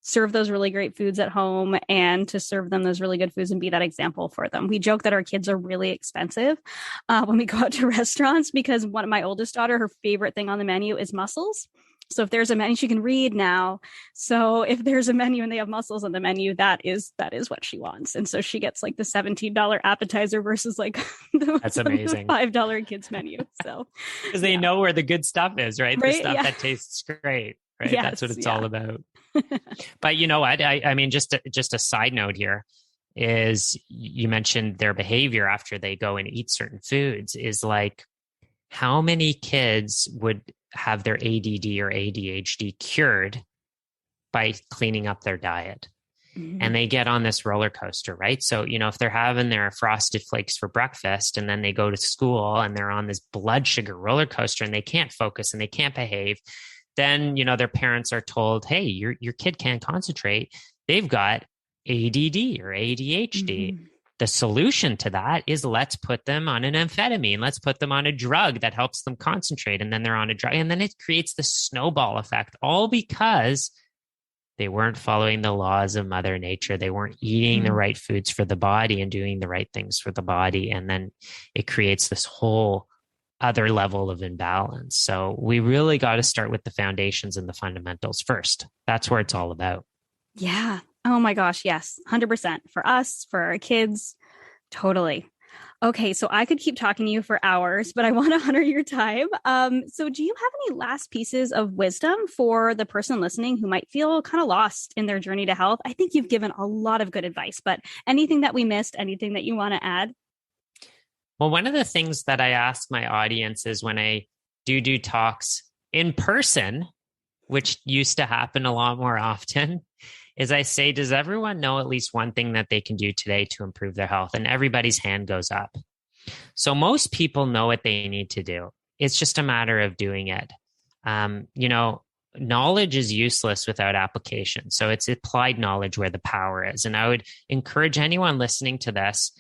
serve those really great foods at home and to serve them those really good foods and be that example for them. We joke that our kids are really expensive when we go out to restaurants, because my oldest daughter, her favorite thing on the menu is mussels. So if there's a menu, she can read now. So if there's a menu and they have mussels on the menu, that is what she wants. And so she gets like the $17 appetizer versus like that's amazing $5 kids menu. So because they know where the good stuff is, right? The stuff that tastes great. Right. Yes, that's what it's all about. But you know what? I mean, just a side note here is you mentioned their behavior after they go and eat certain foods is like, how many kids would have their ADD or ADHD cured by cleaning up their diet? Mm-hmm. And they get on this roller coaster, right? So, if they're having their Frosted Flakes for breakfast and then they go to school and they're on this blood sugar roller coaster and they can't focus and they can't behave, then, their parents are told, hey, your kid can't concentrate. They've got ADD or ADHD. Mm-hmm. The solution to that is let's put them on an amphetamine. Let's put them on a drug that helps them concentrate. And then they're on a drug. And then it creates this snowball effect, all because they weren't following the laws of Mother Nature. They weren't eating the right foods for the body and doing the right things for the body. And then it creates this whole other level of imbalance. So we really got to start with the foundations and the fundamentals first. That's where it's all about. Yeah. Oh my gosh. Yes. 100% for us, for our kids. Totally. Okay. So I could keep talking to you for hours, but I want to honor your time. So do you have any last pieces of wisdom for the person listening who might feel kind of lost in their journey to health? I think you've given a lot of good advice, but anything that we missed, anything that you want to add? Well, one of the things that I ask my audience is when I do talks in person, which used to happen a lot more often, is I say, does everyone know at least one thing that they can do today to improve their health? And everybody's hand goes up. So most people know what they need to do. It's just a matter of doing it. Knowledge is useless without application. So it's applied knowledge where the power is. And I would encourage anyone listening to this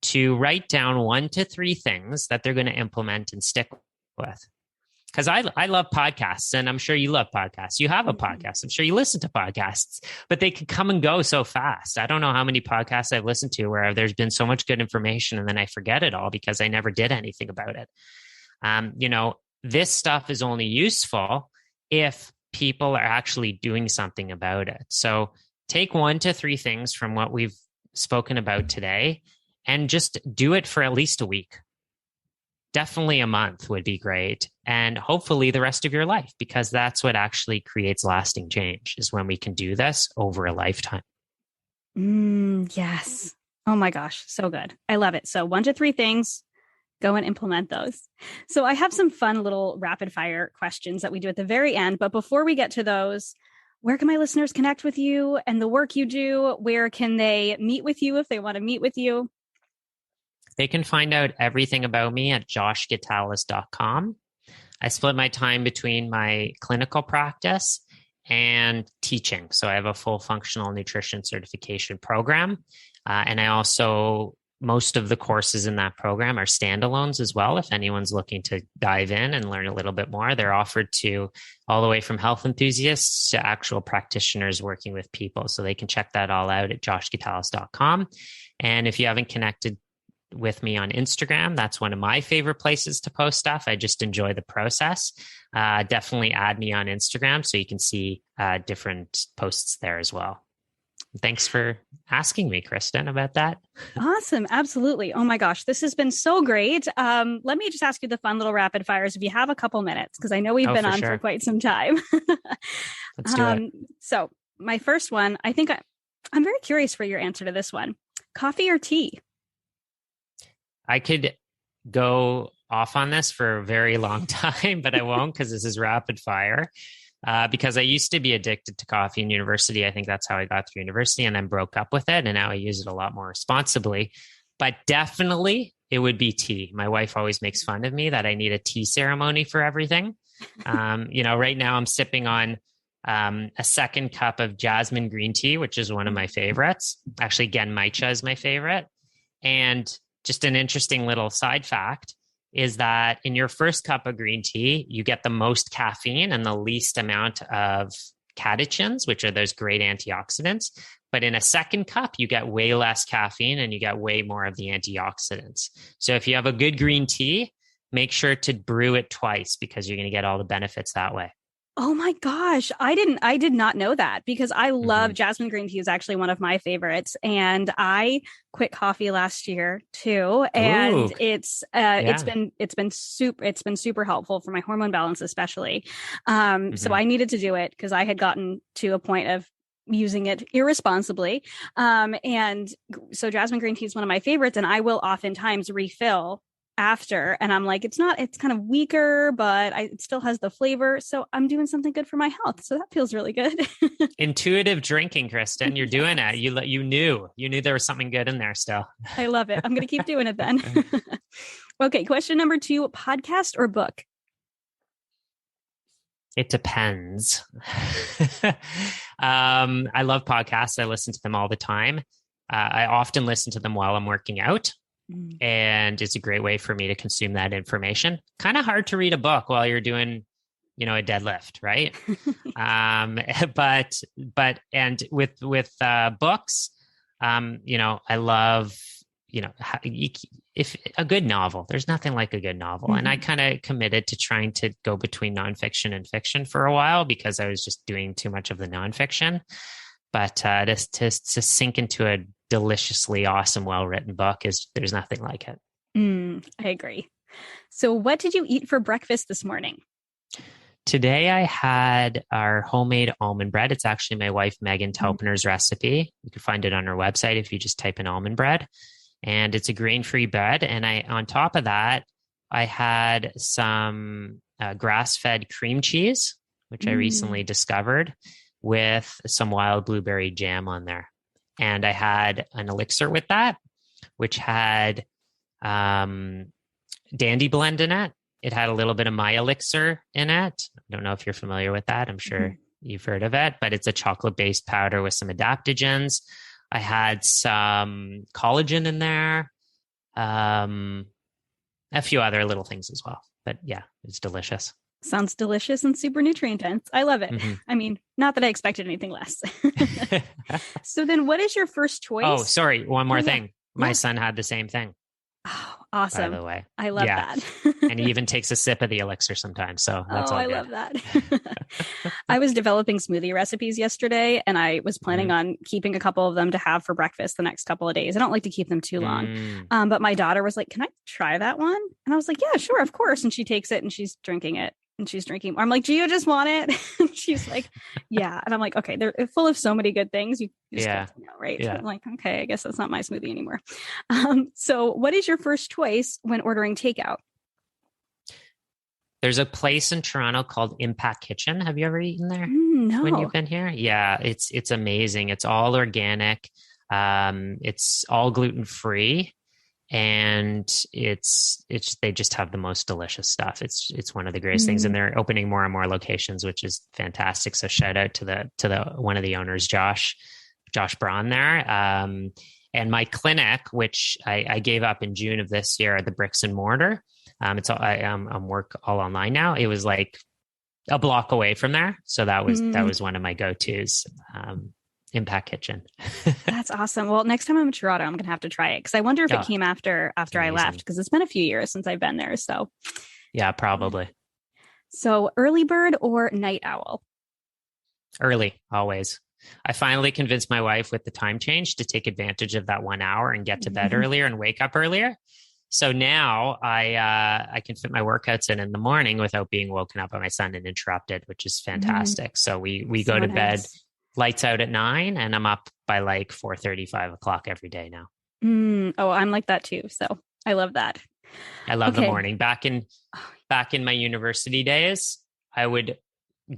to write down 1 to 3 things that they're going to implement and stick with. Because I love podcasts, and I'm sure you love podcasts. You have a podcast. I'm sure you listen to podcasts, but they can come and go so fast. I don't know how many podcasts I've listened to where there's been so much good information and then I forget it all because I never did anything about it. This stuff is only useful if people are actually doing something about it. So take 1 to 3 things from what we've spoken about today and just do it for at least a week. Definitely a month would be great. And hopefully the rest of your life, because that's what actually creates lasting change, is when we can do this over a lifetime. Yes. Oh my gosh. So good. I love it. So 1 to 3 things, go and implement those. So I have some fun little rapid fire questions that we do at the very end. But before we get to those, where can my listeners connect with you and the work you do? Where can they meet with you if they want to meet with you? They can find out everything about me at joshgitalis.com. I split my time between my clinical practice and teaching. So I have a full functional nutrition certification program. And I also, most of the courses in that program are standalones as well. If anyone's looking to dive in and learn a little bit more, they're offered to all the way from health enthusiasts to actual practitioners working with people. So they can check that all out at joshgitalis.com. And if you haven't connected with me on Instagram. That's one of my favorite places to post stuff. I just enjoy the process. Definitely add me on Instagram so you can see different posts there as well. Thanks for asking me, Kristin, about that. Awesome. Absolutely. Oh my gosh, this has been so great. Let me just ask you the fun little rapid fires if you have a couple minutes, because I know we've been on for quite some time. Let's do it. So my first one, I'm very curious for your answer to this one. Coffee or tea? I could go off on this for a very long time, but I won't because this is rapid fire. Because I used to be addicted to coffee in university. I think that's how I got through university, and then broke up with it. And now I use it a lot more responsibly. But definitely it would be tea. My wife always makes fun of me that I need a tea ceremony for everything. Right now I'm sipping on a second cup of jasmine green tea, which is one of my favorites. Actually, Genmaicha is my favorite. And just an interesting little side fact is that in your first cup of green tea, you get the most caffeine and the least amount of catechins, which are those great antioxidants. But in a second cup, you get way less caffeine and you get way more of the antioxidants. So if you have a good green tea, make sure to brew it twice because you're going to get all the benefits that way. Oh my gosh. I did not know that, because I love jasmine green tea is actually one of my favorites. And I quit coffee last year too. And it's been super helpful for my hormone balance, especially. So I needed to do it because I had gotten to a point of using it irresponsibly. And so jasmine green tea is one of my favorites, and I will oftentimes refill after, and I'm like, it's kind of weaker, but it still has the flavor. So I'm doing something good for my health. So that feels really good. Intuitive drinking, Kristin, you're doing it. You knew there was something good in there still. I love it. I'm going to keep doing it then. Okay. Question number 2, podcast or book? It depends. I love podcasts. I listen to them all the time. I often listen to them while I'm working out. And it's a great way for me to consume that information. Kind of hard to read a book while you're doing, a deadlift, right? But with books, I love, if a good novel, there's nothing like a good novel. And I kind of committed to trying to go between nonfiction and fiction for a while because I was just doing too much of the nonfiction. But to sink into a deliciously awesome, well-written book there's nothing like it. I agree. So what did you eat for breakfast this morning? Today I had our homemade almond bread. It's actually my wife, Megan Taupner's recipe. You can find it on her website if you just type in almond bread. And it's a grain-free bread. And on top of that, I had some grass-fed cream cheese, which I recently discovered, with some wild blueberry jam on there. And I had an elixir with that, which had Dandy Blend in it. It had a little bit of my elixir in it. I don't know if you're familiar with that. I'm sure you've heard of it, but it's a chocolate-based powder with some adaptogens. I had some collagen in there, a few other little things as well. But yeah, it's delicious. Sounds delicious and super nutrient dense. I love it. I mean, not that I expected anything less. So then what is your first choice? Oh, sorry. One more thing. My son had the same thing. Oh, awesome. By the way. I love that. And he even takes a sip of the elixir sometimes. So that's all good. I love that. I was developing smoothie recipes yesterday, and I was planning on keeping a couple of them to have for breakfast the next couple of days. I don't like to keep them too long. But my daughter was like, can I try that one? And I was like, yeah, sure, of course. And she takes it and she's drinking it. And she's drinking. I'm like, do you just want it? And she's like, yeah. And I'm like, okay, they're full of so many good things. You just get to know, right? Yeah. So I'm like, okay, I guess that's not my smoothie anymore. So what is your first choice when ordering takeout? There's a place in Toronto called Impact Kitchen. Have you ever eaten there? No. When you've been here? Yeah, it's amazing. It's all organic. It's all gluten-free. And they just have the most delicious stuff. It's one of the greatest things, and they're opening more and more locations, which is fantastic. So shout out to the one of the owners, Josh Braun there. And my clinic, which I gave up in June of this year at the Bricks and Mortar. I'm work all online now. It was like a block away from there, so that was one of my go-tos. Impact Kitchen. That's awesome. Well, next time I'm in Toronto, I'm going to have to try it because I wonder if it came after I left, because it's been a few years since I've been there. So yeah, probably. So early bird or night owl? Early, always. I finally convinced my wife with the time change to take advantage of that 1 hour and get to bed earlier and wake up earlier. So now I can fit my workouts in the morning without being woken up by my son and interrupted, which is fantastic. So we go to bed, lights out at 9, and I'm up by like 4:30, 5 o'clock every day now. Oh, I'm like that too. So I love that. I love the morning. Back in my university days, I would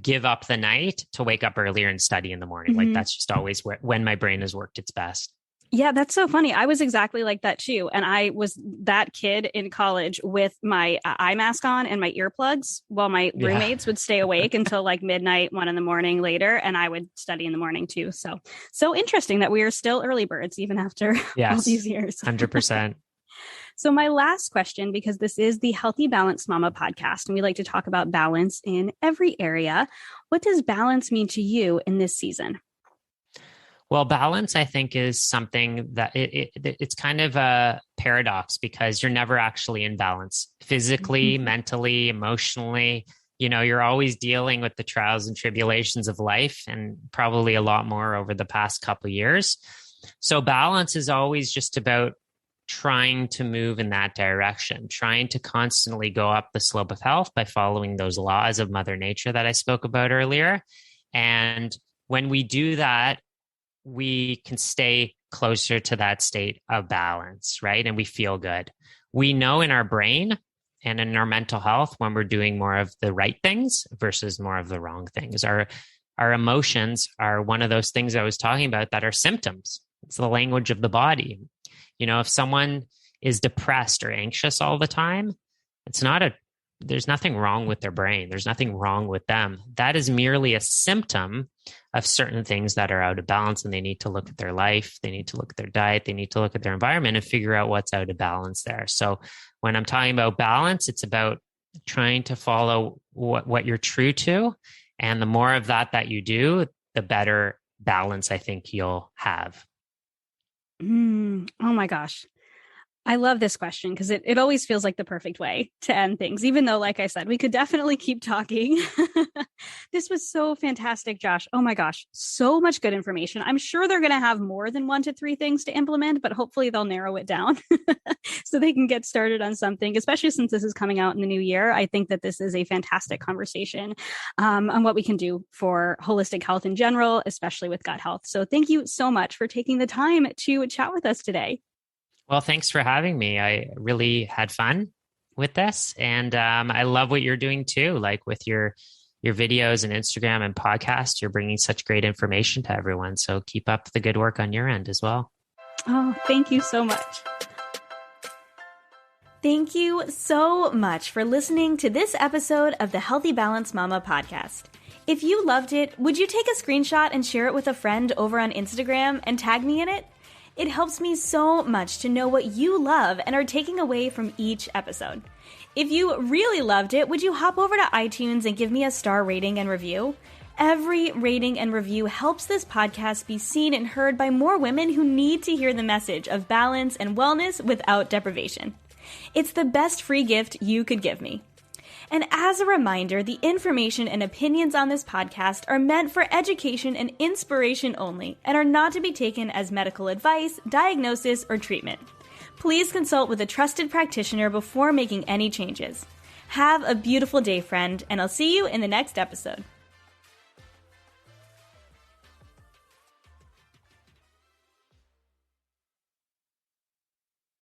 give up the night to wake up earlier and study in the morning. Like that's just always when my brain has worked its best. Yeah, that's so funny. I was exactly like that too. And I was that kid in college with my eye mask on and my earplugs while my roommates would stay awake until like midnight, 1 a.m. later. And I would study in the morning too. So interesting that we are still early birds even after all these years. 100%. So my last question, because this is the Healthy Balanced Mama podcast, and we like to talk about balance in every area. What does balance mean to you in this season? Well, balance, I think, is something that it's kind of a paradox because you're never actually in balance physically, mentally, emotionally. You know, you're always dealing with the trials and tribulations of life, and probably a lot more over the past couple of years. So balance is always just about trying to move in that direction, trying to constantly go up the slope of health by following those laws of Mother Nature that I spoke about earlier. And when we do that, we can stay closer to that state of balance, right? And we feel good. We know in our brain and in our mental health when we're doing more of the right things versus more of the wrong things. Our emotions are one of those things I was talking about that are symptoms. It's the language of the body. You know, if someone is depressed or anxious all the time, there's nothing wrong with their brain. There's nothing wrong with them. That is merely a symptom of certain things that are out of balance, and they need to look at their life. They need to look at their diet. They need to look at their environment and figure out what's out of balance there. So when I'm talking about balance, it's about trying to follow what you're true to. And the more of that you do, the better balance I think you'll have. Oh my gosh. I love this question because it always feels like the perfect way to end things, even though, like I said, we could definitely keep talking. This was so fantastic, Josh. Oh my gosh. So much good information. I'm sure they're going to have more than 1 to 3 things to implement, but hopefully they'll narrow it down so they can get started on something, especially since this is coming out in the new year. I think that this is a fantastic conversation on what we can do for holistic health in general, especially with gut health. So thank you so much for taking the time to chat with us today. Well, thanks for having me. I really had fun with this. And I love what you're doing too, like with your videos and Instagram and podcast. You're bringing such great information to everyone. So keep up the good work on your end as well. Oh, thank you so much. Thank you so much for listening to this episode of the Healthy Balanced Mama podcast. If you loved it, would you take a screenshot and share it with a friend over on Instagram and tag me in it? It helps me so much to know what you love and are taking away from each episode. If you really loved it, would you hop over to iTunes and give me a star rating and review? Every rating and review helps this podcast be seen and heard by more women who need to hear the message of balance and wellness without deprivation. It's the best free gift you could give me. And as a reminder, the information and opinions on this podcast are meant for education and inspiration only and are not to be taken as medical advice, diagnosis, or treatment. Please consult with a trusted practitioner before making any changes. Have a beautiful day, friend, and I'll see you in the next episode.